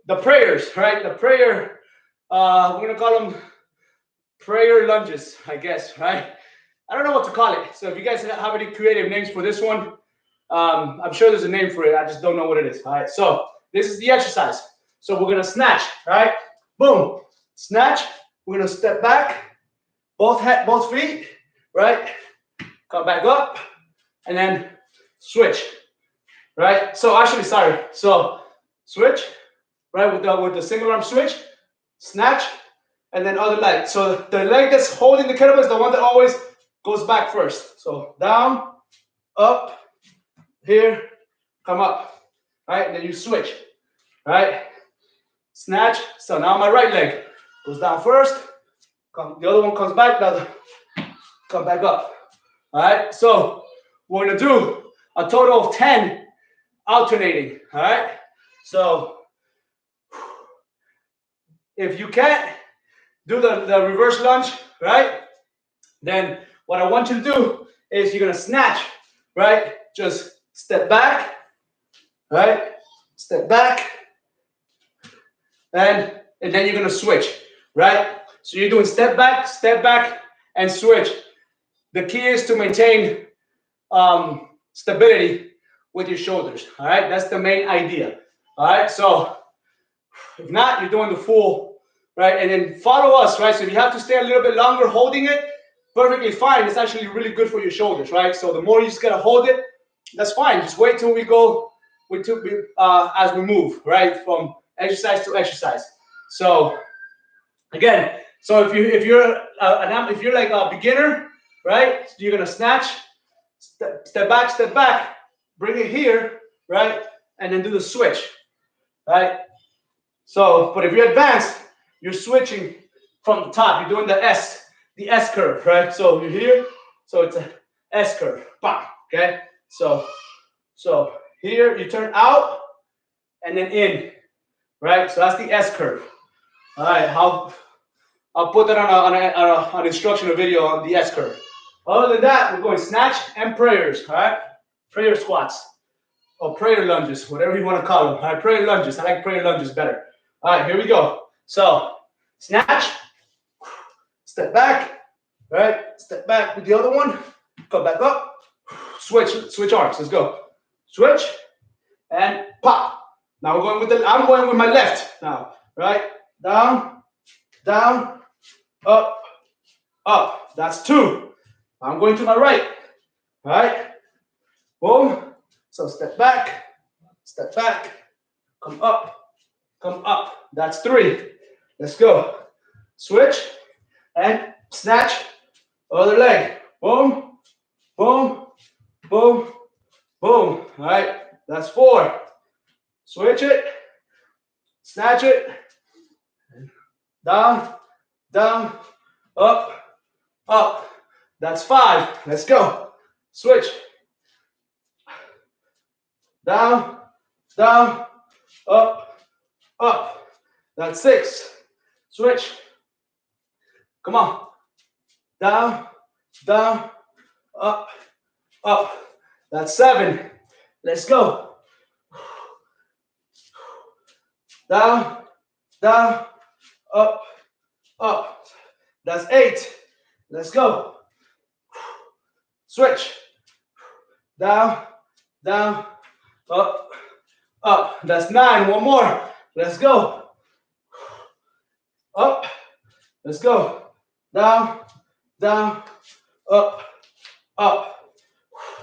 the prayers, right? The prayer, we're gonna call them prayer lunges, I guess, right? I don't know what to call it. So if you guys have any creative names for this one, I'm sure there's a name for it. I just don't know what it is. All right. So this is the exercise. So we're gonna snatch, right? Boom, snatch. We're gonna step back, both feet, right? Come back up, and then switch, right? So actually, sorry. So switch, right? With the single arm switch, snatch, and then other leg. So the leg that's holding the kettlebell is the one that always goes back first. So down, up, here, come up, right? And then you switch, right? Snatch. So now my right leg goes down first. The other one comes back. Come back up. All right. So we're gonna do a total of 10 alternating. All right. So if you can't do the reverse lunge, right? Then what I want you to do is you're gonna snatch, right? Just step back, right? Step back, and then you're gonna switch, right? So you're doing step back, and switch. The key is to maintain stability with your shoulders. All right, that's the main idea. All right, so if not, you're doing the full, right? And then follow us, right? So if you have to stay a little bit longer holding it, perfectly fine. It's actually really good for your shoulders, right? So the more you just gotta hold it, that's fine. Just wait till we go, as we move, right? From exercise to exercise. So again, so if you're like a beginner, right? You're gonna snatch, step back, bring it here, right? And then do the switch, right? So, but if you're advanced, you're switching from the top. You're doing the S curve, right? So you're here, so it's a S curve, bam, okay? So here you turn out and then in, right? So that's the S curve. All right, I'll put that on an instructional video on the S curve. Other than that, we're going snatch and prayers, all right? Prayer squats or prayer lunges, whatever you want to call them. All right, prayer lunges. I like prayer lunges better. All right, here we go. So snatch, step back, right? Step back with the other one, come back up, switch arms. Let's go. Switch and pop. Now we're going I'm going with my left now, right? Down, down, up, up. That's 2. I'm going to my right, right? Boom. So step back, come up, come up. That's 3. Let's go. Switch and snatch. Other leg. Boom, boom, boom, boom. All right. That's 4. Switch it. Snatch it. Down, down, up, up. That's 5. Let's go. Switch. Down, down, up, up. That's 6. Switch. Come on. Down, down, up, up. That's 7. Let's go. Down, down, up, up. That's 8. Let's go. Switch. Down, down, up, up. That's 9. One more. Let's go. Up. Let's go. Down, down, up, up.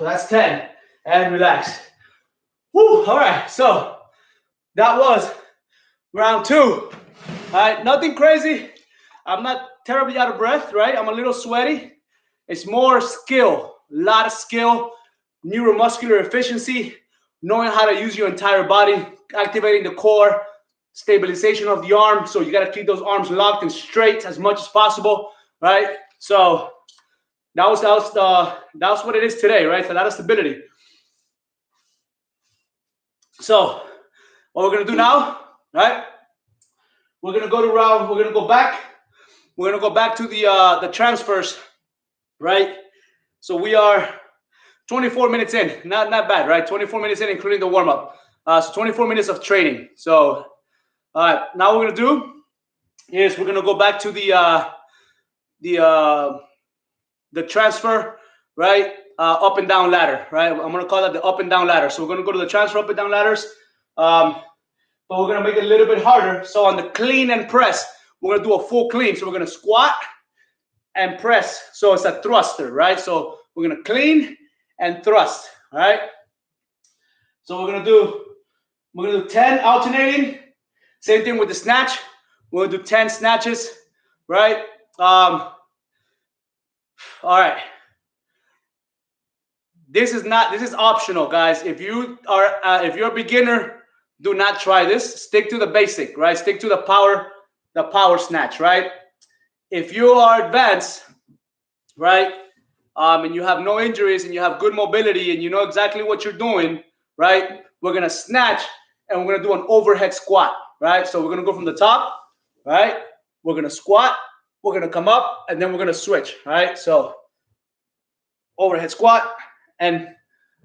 That's 10. And relax. Woo. All right. So that was round 2. All right. Nothing crazy. I'm not terribly out of breath, right? I'm a little sweaty. It's more skill, a lot of skill, neuromuscular efficiency, knowing how to use your entire body, activating the core, stabilization of the arm. So you got to keep those arms locked and straight as much as possible, right? So that's what it is today, right? It's a lot of stability. So what we're gonna do now, right? We're gonna go back. We're gonna go back to the transfers, right? So we are 24 minutes in, not bad, right? 24 minutes in, including the warm up. So 24 minutes of training. So all right, now what we're gonna do is we're gonna go back to the transfer, right? Up and down ladder, right? I'm gonna call that the up and down ladder. So we're gonna go to the transfer up and down ladders, but we're gonna make it a little bit harder. So on the clean and press, we're gonna do a full clean. So we're gonna squat and press. So it's a thruster, right? So we're gonna clean and thrust, all right? So we're gonna do 10 alternating. Same thing with the snatch. We're gonna do 10 snatches, right? All right. This is optional, guys. If you're a beginner, do not try this. Stick to the basic, right? Stick to the power snatch, right? If you are advanced, right, and you have no injuries and you have good mobility and you know exactly what you're doing, right? We're gonna snatch and we're gonna do an overhead squat, right? So we're gonna go from the top, right? We're gonna squat, we're gonna come up, and then we're gonna switch, right? So overhead squat and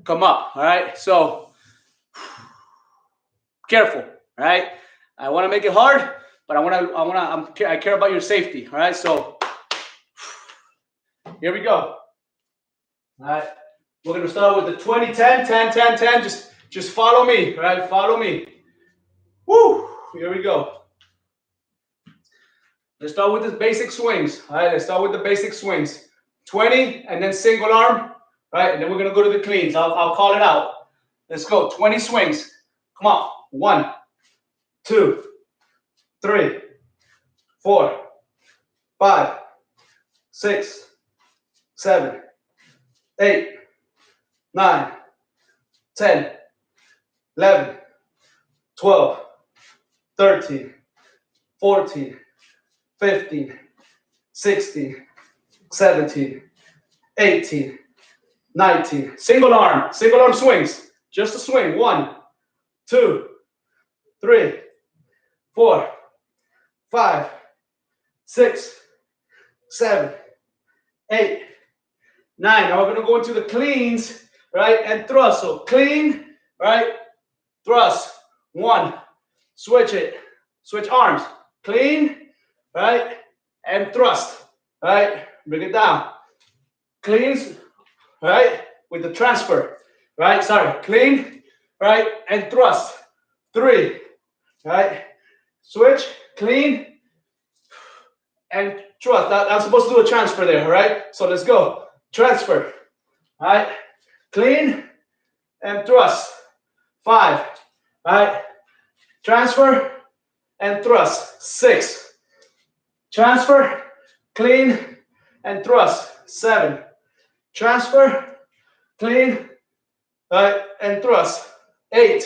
come up, all right? So careful, all right? I want to make it hard, but I care about your safety, all right? So here we go. All right, we're gonna start with the 20, 10, 10, 10, 10. Just follow me, all right? Follow me. Woo! Here we go. Let's start with the basic swings. All right, let's start with the basic swings. 20 and then single arm, right? And then we're gonna go to the cleans. I'll call it out. Let's go. 20 swings. Come on. 1, 2, 3, 4, 5, 6, 7, 8, 9, 10, 11, 12, 13, 14, 15, 16, 17, 18, 19. Single arm swings. Just a swing. 1, 2, 3, 4, 5, 6, 7, 8, 9. Now we're going to go into the cleans, right? And thrust. So clean, right? Thrust. 1. Switch it. Switch arms. Clean, right? And thrust, right? Bring it down. Cleans, right? With the transfer, right? Sorry. Clean, right? And thrust. 3, right? Switch, clean, and thrust. I'm supposed to do a transfer there, all right? So let's go. Transfer, all right? Clean and thrust. 5, right? Transfer and thrust. 6. Transfer, clean, and thrust. 7. Transfer, clean, right, and thrust. 8.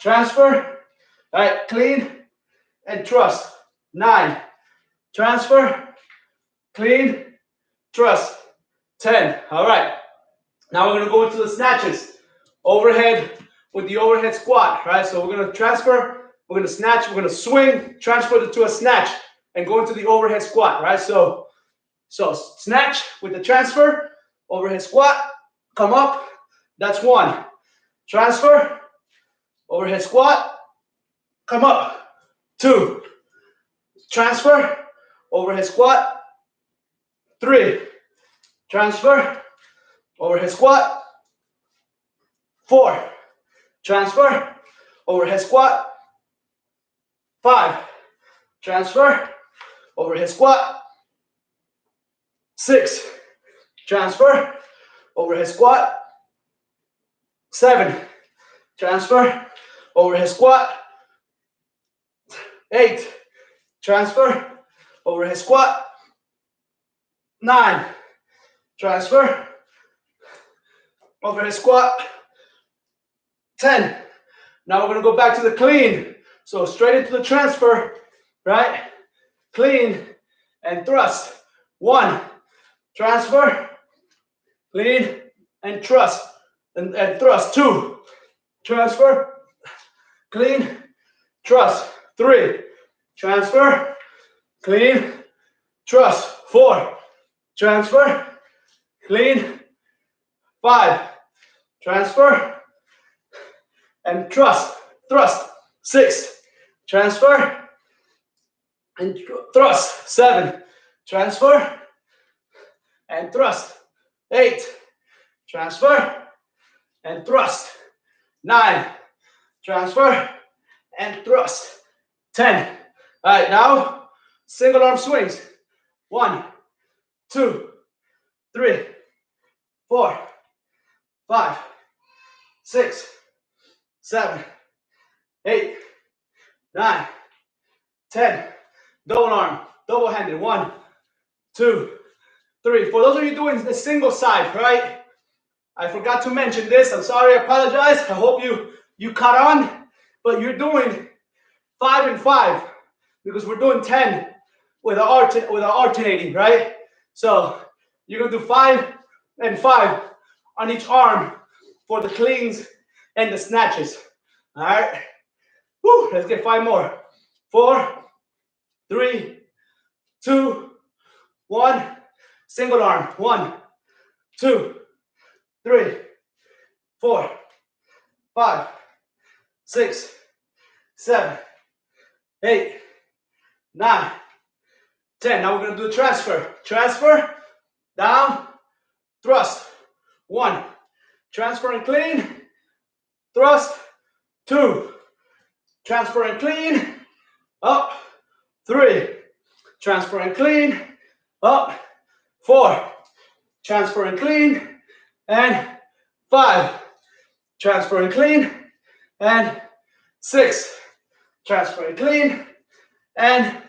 Transfer, right, clean, and thrust. 9. Transfer, clean, thrust. 10. All right. Now we're going to go into the snatches. Overhead with the overhead squat, right? So we're going to transfer, we're going to snatch, we're going to swing, transfer it to a snatch, and go into the overhead squat, right? So snatch with the transfer, overhead squat, come up, that's 1. Transfer, overhead squat, come up, 2. Transfer, overhead squat, 3. Transfer, overhead squat, 4. Transfer, overhead squat, 5. Transfer, overhead squat, 6. Transfer, overhead squat, 7. Transfer, overhead squat, 8. Transfer, overhead squat, 9. Transfer, overhead squat, 10. Now we're going to go back to the clean. So straight into the transfer, right? Clean and thrust. 1. Transfer, clean, and thrust. And thrust. 2. Transfer, clean, thrust. 3. Transfer, clean, thrust. 4. Transfer, clean. 5. Transfer, and thrust. 6. Transfer, and thrust. 7. Transfer, and thrust. 8. Transfer, and thrust. 9. Transfer, and thrust. 10. All right, now single arm swings. 1, 2, 3, 4, 5, 6, 7, 8, 9, 10. Double arm, double handed. 1, 2, 3. For those of you doing the single side, right? I forgot to mention this. I'm sorry, I apologize. I hope you caught on, but you're doing 5 and 5 because we're doing 10 with our alternating, right? So you're gonna do 5 and 5 on each arm for the cleans and the snatches. All right. Woo, let's get 5 more. 4, 3, 2, 1. Single arm. 1, 2, 3, 4, 5, 6, 7, 8, 9, 10. Now we're going to do transfer. Transfer, down, thrust. 1, transfer and clean, thrust. 2, transfer and clean, up. 3, transfer and clean, up. 4, transfer and clean, and 5, transfer and clean, and 6, transfer and clean, and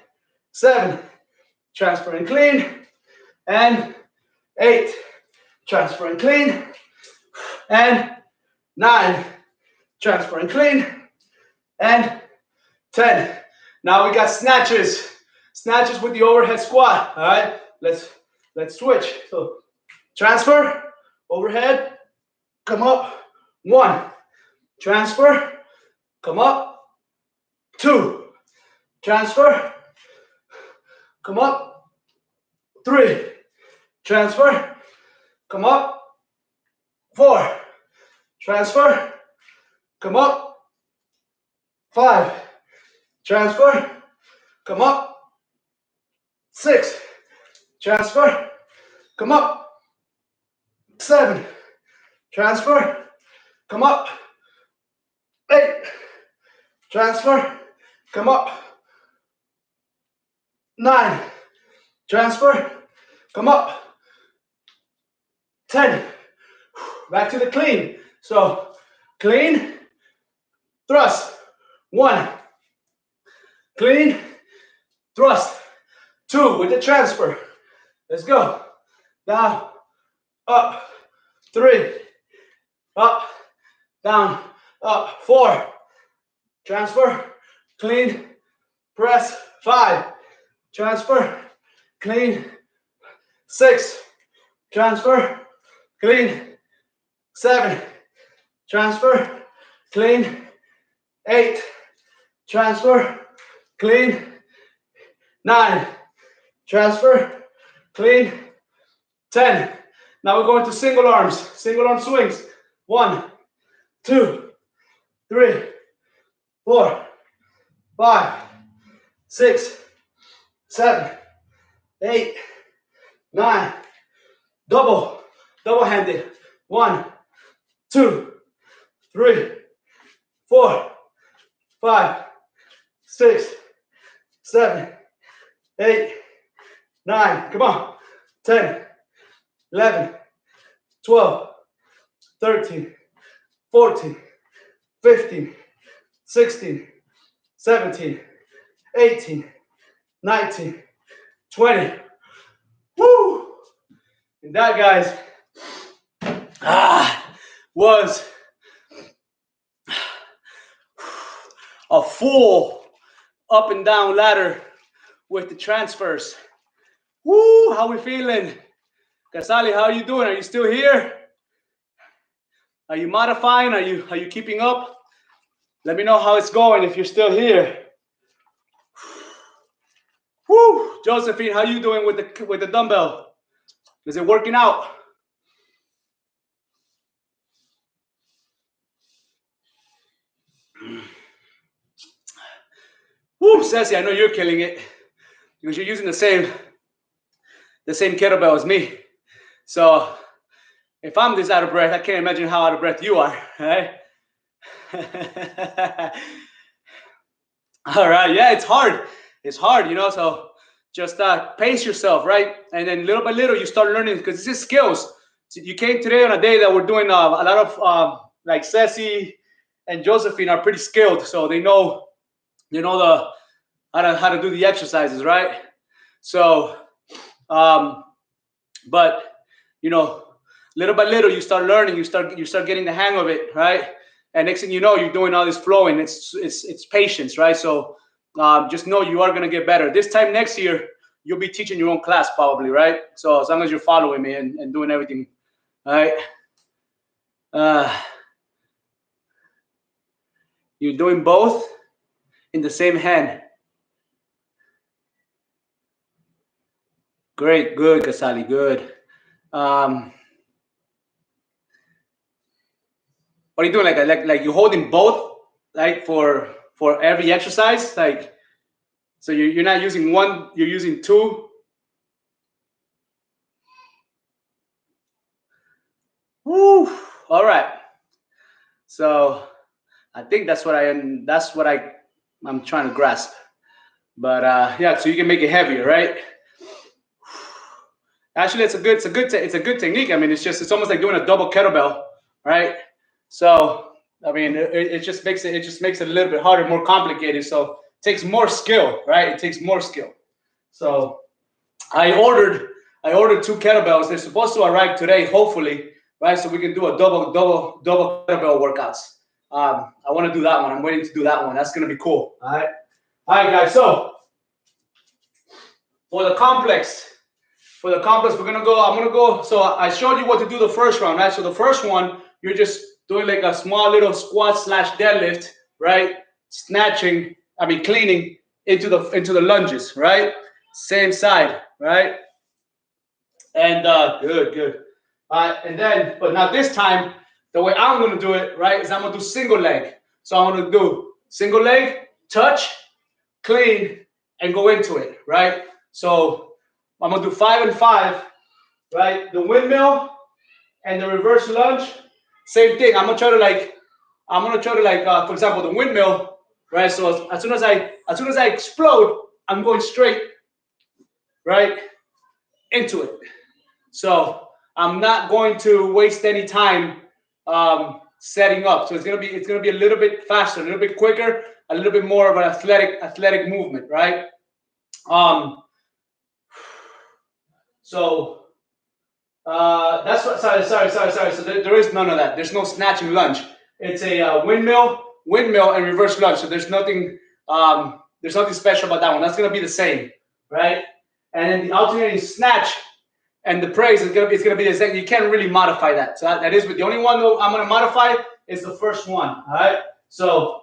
7, transfer and clean, and 8, transfer and clean, and 9, transfer and clean, and 10. Now we got snatches. Snatches with the overhead squat. All right, let's switch. So transfer, overhead, come up. 1, transfer, come up. 2, transfer, come up. 3, transfer, come up. 4, transfer, come up. 5, transfer, come up. 6, transfer, come up. 7, transfer, come up. 8, transfer, come up. 9, transfer, come up. 10, back to the clean. So clean, thrust. 1, clean, thrust. 2 with the transfer. Let's go. Down, up. 3, up, down, up. 4, transfer, clean, press. 5, transfer, clean. 6, transfer, clean. 7, transfer, clean. 8, transfer, clean. 9, transfer, clean. 10. Now we're going to single arms, single arm swings. 1, 2, 3, 4, 5, 6, 7, 8, 9. Double-handed. 1, 2, 3, 4, 5, 6, 7, 8, 9. Come on. 10, 11, 12, 13, 14, 15, 16, 17, 18, 19, 20. Woo! And that, guys, was a full up and down ladder with the transfers. Woo! How we feeling? Casali, how are you doing? Are you still here? Are you modifying? Are you keeping up? Let me know how it's going if you're still here. Woo! Josephine, how you doing with the dumbbell? Is it working out? Woo, Ceci, I know you're killing it because you're using the same kettlebell as me. So if I'm this out of breath, I can't imagine how out of breath you are, right? All right, yeah, it's hard. It's hard, so just pace yourself, right? And then little by little, you start learning because this is skills. So you came today on a day that we're doing a lot of, like Ceci and Josephine are pretty skilled. So they know how to do the exercises, right? So, but little by little, you start learning. You start getting the hang of it, right? And next thing you know, you're doing all this flowing. It's patience, right? So just know you are gonna get better. This time next year, you'll be teaching your own class probably, right? So as long as you're following me and doing everything, all right? You're doing both in the same hand. Great, good, Casali, good. What are you doing? Like you holding both, like for every exercise, like so you're not using one, you're using two. Woo. All right. So I think that's what I'm trying to grasp. But yeah, so you can make it heavier, right? Actually, it's a good technique. I mean, it's almost like doing a double kettlebell, right? So I mean, it just makes it a little bit harder, more complicated. So it takes more skill, right? It takes more skill. So I ordered 2 kettlebells. They're supposed to arrive today, hopefully, right? So we can do a double kettlebell workouts. I want to do that one. I'm waiting to do that one. That's gonna be cool. All right, guys. So for the complex, we're gonna go. I'm gonna go. So I showed you what to do the first round, right? So the first one, you're just doing like a small little squat / deadlift, right? Snatching. I mean, cleaning into the lunges, right? Same side, right? And good. And then, but now this time, the way I'm gonna do it, right, is I'm gonna do single leg. So I'm gonna do single leg, touch, clean, and go into it, right? So I'm gonna do 5 and 5, right? The windmill and the reverse lunge, same thing. I'm gonna try to like, for example, the windmill, right? So as soon as I explode, I'm going straight, right, into it. So I'm not going to waste any time setting up. So it's gonna be a little bit faster, a little bit quicker, a little bit more of an athletic movement, right? So that's what. Sorry. So there is none of that. There's no snatching lunge. It's a windmill, and reverse lunge. So there's nothing special about that one. That's gonna be the same, right? And then the alternating snatch and the praise it's gonna be the same. You can't really modify that. So that is the only one though I'm gonna modify is the first one. All right. So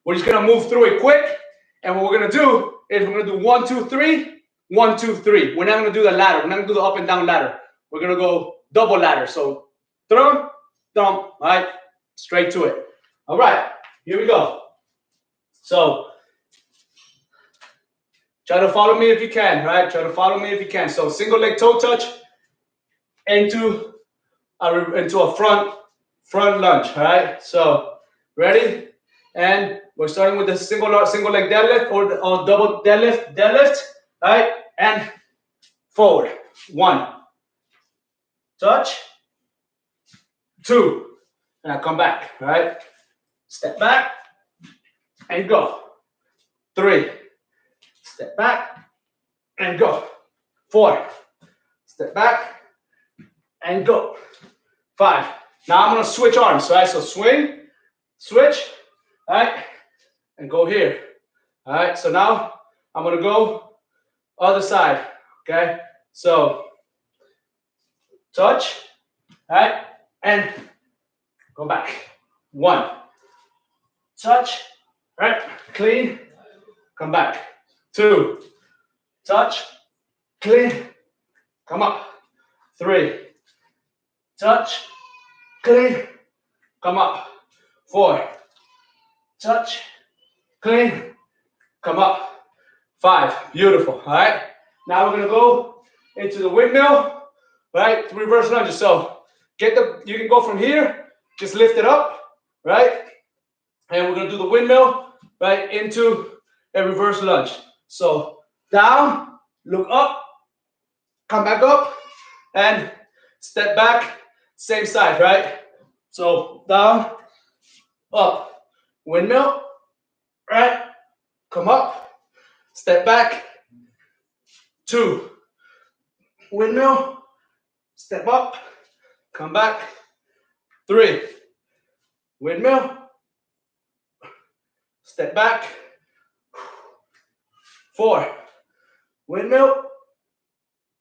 we're just gonna move through it quick, and what we're gonna do is we're gonna do 1, 2, 3, 1, 2, 3. We're not gonna do the ladder. We're not gonna do the up and down ladder. We're gonna go double ladder. So thump, all right, straight to it. All right, here we go. So try to follow me if you can, right? Try to follow me if you can. So single leg toe touch into a front lunge. All right. So ready? And we're starting with the single leg deadlift or double deadlift. All right. And forward. 1. Touch. 2. And I come back. All right. Step back and go. 3. Step back and go. 4. Step back and go. 5. Now I'm gonna switch arms, right? So swing, switch, all right, and go here. All right. So now I'm gonna go other side. Okay. So touch, all right, and go back. 1. Touch, right, clean, come back. 2. Touch, clean, come up. 3. Touch, clean, come up. 4. Touch, clean, come up. 5. Beautiful. All right. Now we're gonna go into the windmill, right? Reverse lunges. So you can go from here, just lift it up, right? And we're gonna do the windmill, right, into a reverse lunge. So down, look up, come back up, and step back, same side, right? So down, up, windmill, right? Come up, step back, 2, windmill, step up, come back, 3, windmill, step back, 4, windmill,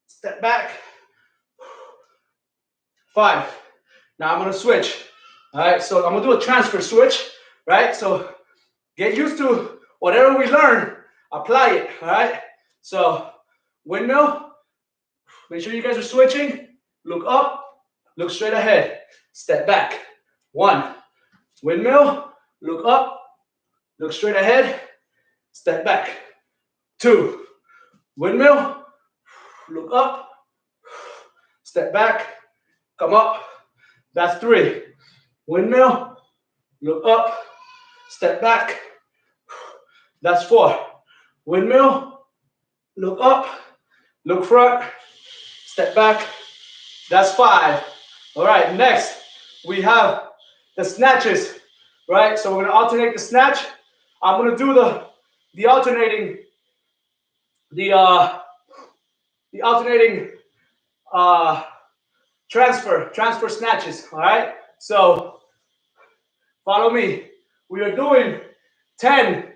step back, 5. Now I'm gonna switch. All right, so I'm gonna do a transfer switch, right? So get used to whatever we learn, apply it, all right? So windmill, make sure you guys are switching. Look up, look straight ahead, step back. 1, windmill, look up, look straight ahead, step back. 2, windmill, look up, step back, come up. That's 3. Windmill, look up, step back. That's 4. Windmill, look up, look front, step back. That's 5. All right, next we have the snatches, right? So we're gonna alternate the snatch. I'm gonna do the alternating transfer snatches. All right. So follow me. We are doing 10,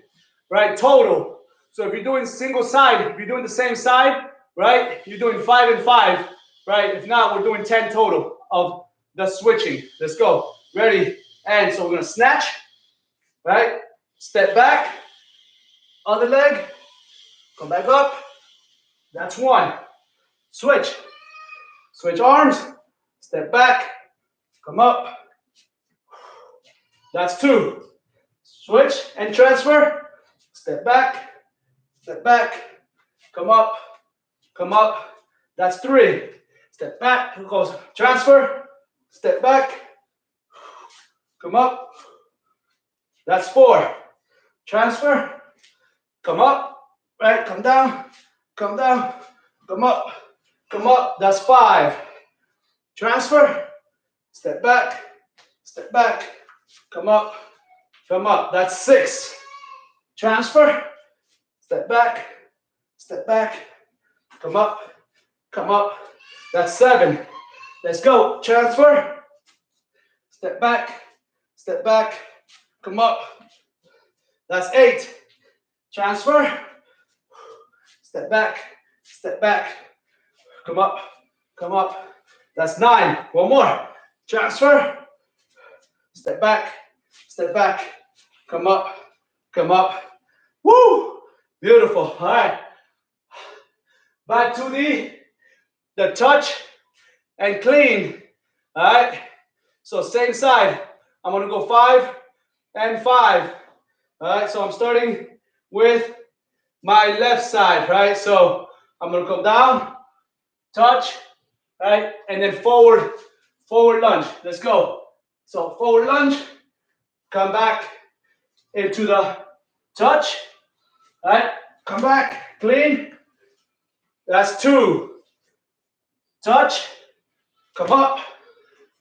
right? Total. So if you're doing single side, if you're doing the same side, right? You're doing 5 and 5, right? If not, we're doing 10 total of the switching. Let's go. Ready? And so we're gonna snatch, right? Step back, other leg, come back up. That's 1. Switch. Switch arms, step back, come up. That's 2. Switch and transfer, step back, come up, come up. That's 3. Step back, goes transfer, step back, come up. That's 4. Transfer, come up, right, come down, come up, come up. That's 5. Transfer, step back, come up, come up. That's 6. Transfer, step back, come up, come up. That's 7. Let's go. Transfer, step back, come up. That's 8. Transfer, step back, come up, come up. That's 9. One more. Transfer, step back, come up, come up. Woo! Beautiful. All right. Back to the touch and clean. All right. So same side. I'm gonna go 5 and 5. All right. So I'm starting with my left side. Right. So I'm gonna come down, touch, right, and then forward lunge. Let's go. So forward lunge, come back into the touch, right? Come back, clean. That's 2. Touch, come up,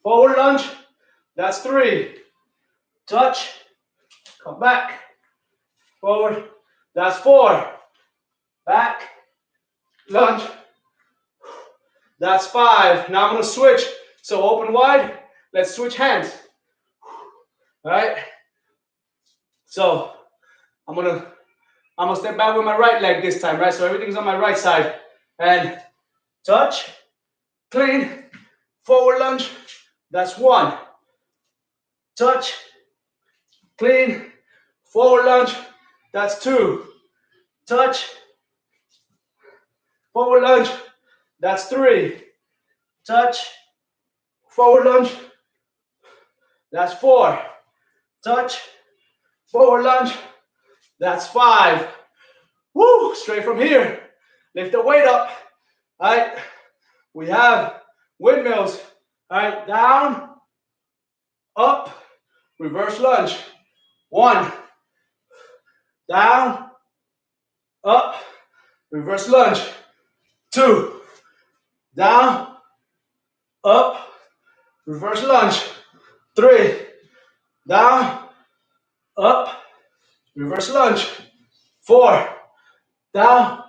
forward lunge. That's 3. Touch, come back, forward. That's 4. Back, lunge. That's 5. Now I'm gonna switch. So open wide. Let's switch hands. All right. So I'm gonna step back with my right leg this time, right? So everything's on my right side. And touch, clean, forward lunge. That's 1. Touch, clean, forward lunge. That's 2. Touch, forward lunge. That's 3. Touch, forward lunge. That's 4. Touch, forward lunge. That's 5. Woo! Straight from here. Lift the weight up. All right. We have windmills. All right. Down, up, reverse lunge. 1. Down, up, reverse lunge. 2. Down, up, reverse lunge. 3. Down, up, reverse lunge. 4. Down,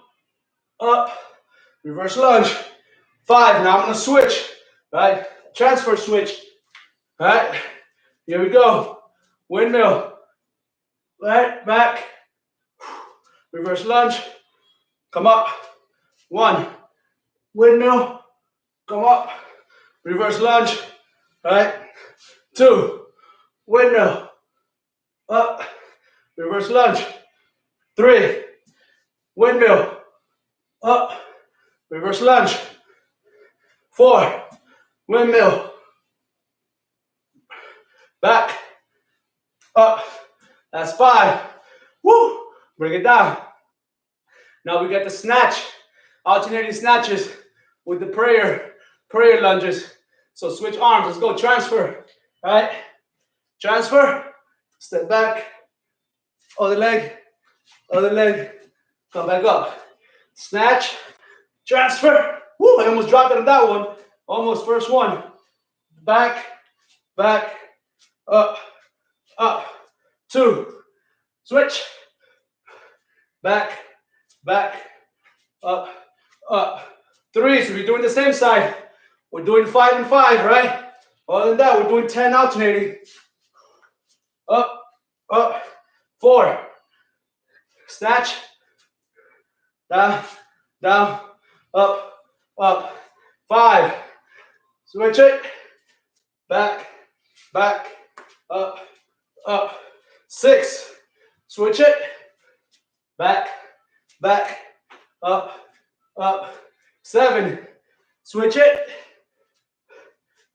up, reverse lunge. 5. Now I'm going to switch, right? Transfer switch, right? Here we go. Windmill, right? Back, reverse lunge. Come up. 1. Windmill, come up, reverse lunge, right? 2. Windmill, up, reverse lunge. 3. Windmill, up, reverse lunge. 4. Windmill, back, up. That's 5. Woo! Bring it down. Now we got the snatch, alternating snatches with the prayer lunges. So switch arms. Let's go. Transfer. All right. Transfer. Step back. Other leg. Other leg. Come back up. Snatch. Transfer. Woo, I almost dropped it on that one. Almost first one. Back. Back. Up. Up. 2. Switch. Back. Back. Up. Up. 3. So we're doing the same side. We're doing 5 and 5, right? Other than that, we're doing 10 alternating. Up. Up. 4. Snatch. Down. Down. Up. Up. 5. Switch it. Back. Back. Up. Up. 6. Switch it. Back. Back. Up. Up. 7. Switch it.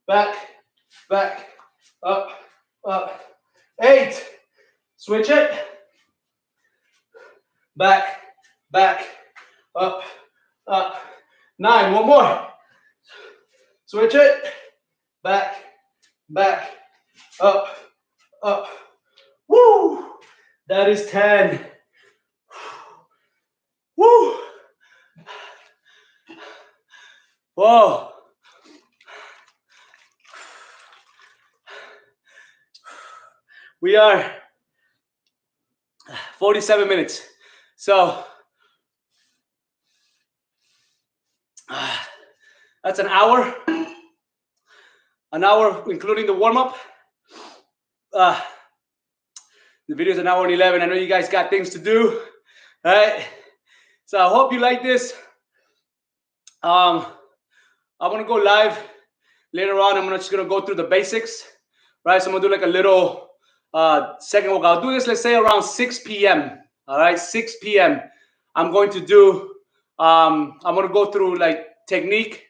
Back. Back. Up. Up. 8. Switch it. Back. Back. Up. Up. 9. One more. Switch it. Back. Back. Up. Up. Woo! That is 10. Woo! Whoa. We are 47 minutes. So that's an hour. An hour including the warm-up. The video is an hour and 11. I know you guys got things to do. All right. So I hope you like this. I'm gonna go live later on. I'm just gonna go through the basics, right? So I'm gonna do like a little second workout. I'll do this, let's say around 6 p.m. All right, 6 p.m. I'm going to do. I'm gonna go through like technique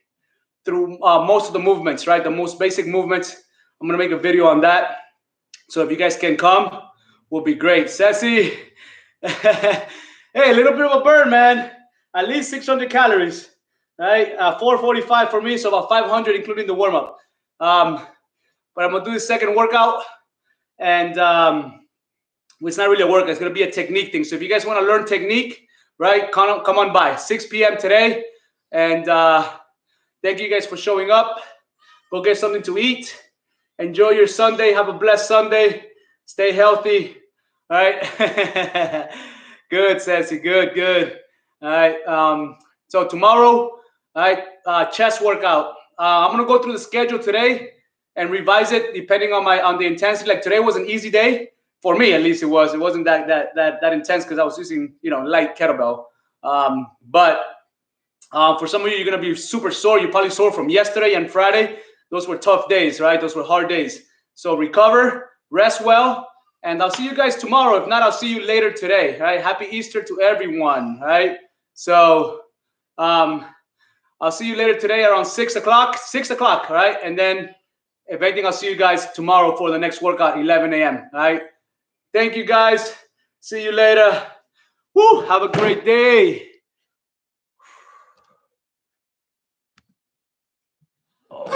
through most of the movements, right? The most basic movements. I'm gonna make a video on that. So if you guys can come, will be great. Sassy, hey, a little bit of a burn, man. At least 600 calories. Right, 445 for me, so about 500 including the warm-up. But I'm gonna do the second workout, and it's not really a workout, it's gonna be a technique thing. So if you guys want to learn technique, right, come on by 6 p.m. today. And thank you guys for showing up. Go get something to eat. Enjoy your Sunday. Have a blessed Sunday. Stay healthy. All right. Good, Sassy. Good, good. All right. So tomorrow, all right, chest workout. I'm gonna go through the schedule today and revise it depending on the intensity. Like today was an easy day for me, at least it was. It wasn't that intense because I was using light kettlebell. But for some of you, you're gonna be super sore. You're probably sore from yesterday and Friday. Those were tough days, right? Those were hard days. So recover, rest well, and I'll see you guys tomorrow. If not, I'll see you later today. Right? Happy Easter to everyone. Right? So. I'll see you later today around 6 o'clock. 6 o'clock, all right? And then, if anything, I'll see you guys tomorrow for the next workout, 11 a.m., all right? Thank you, guys. See you later. Woo, have a great day.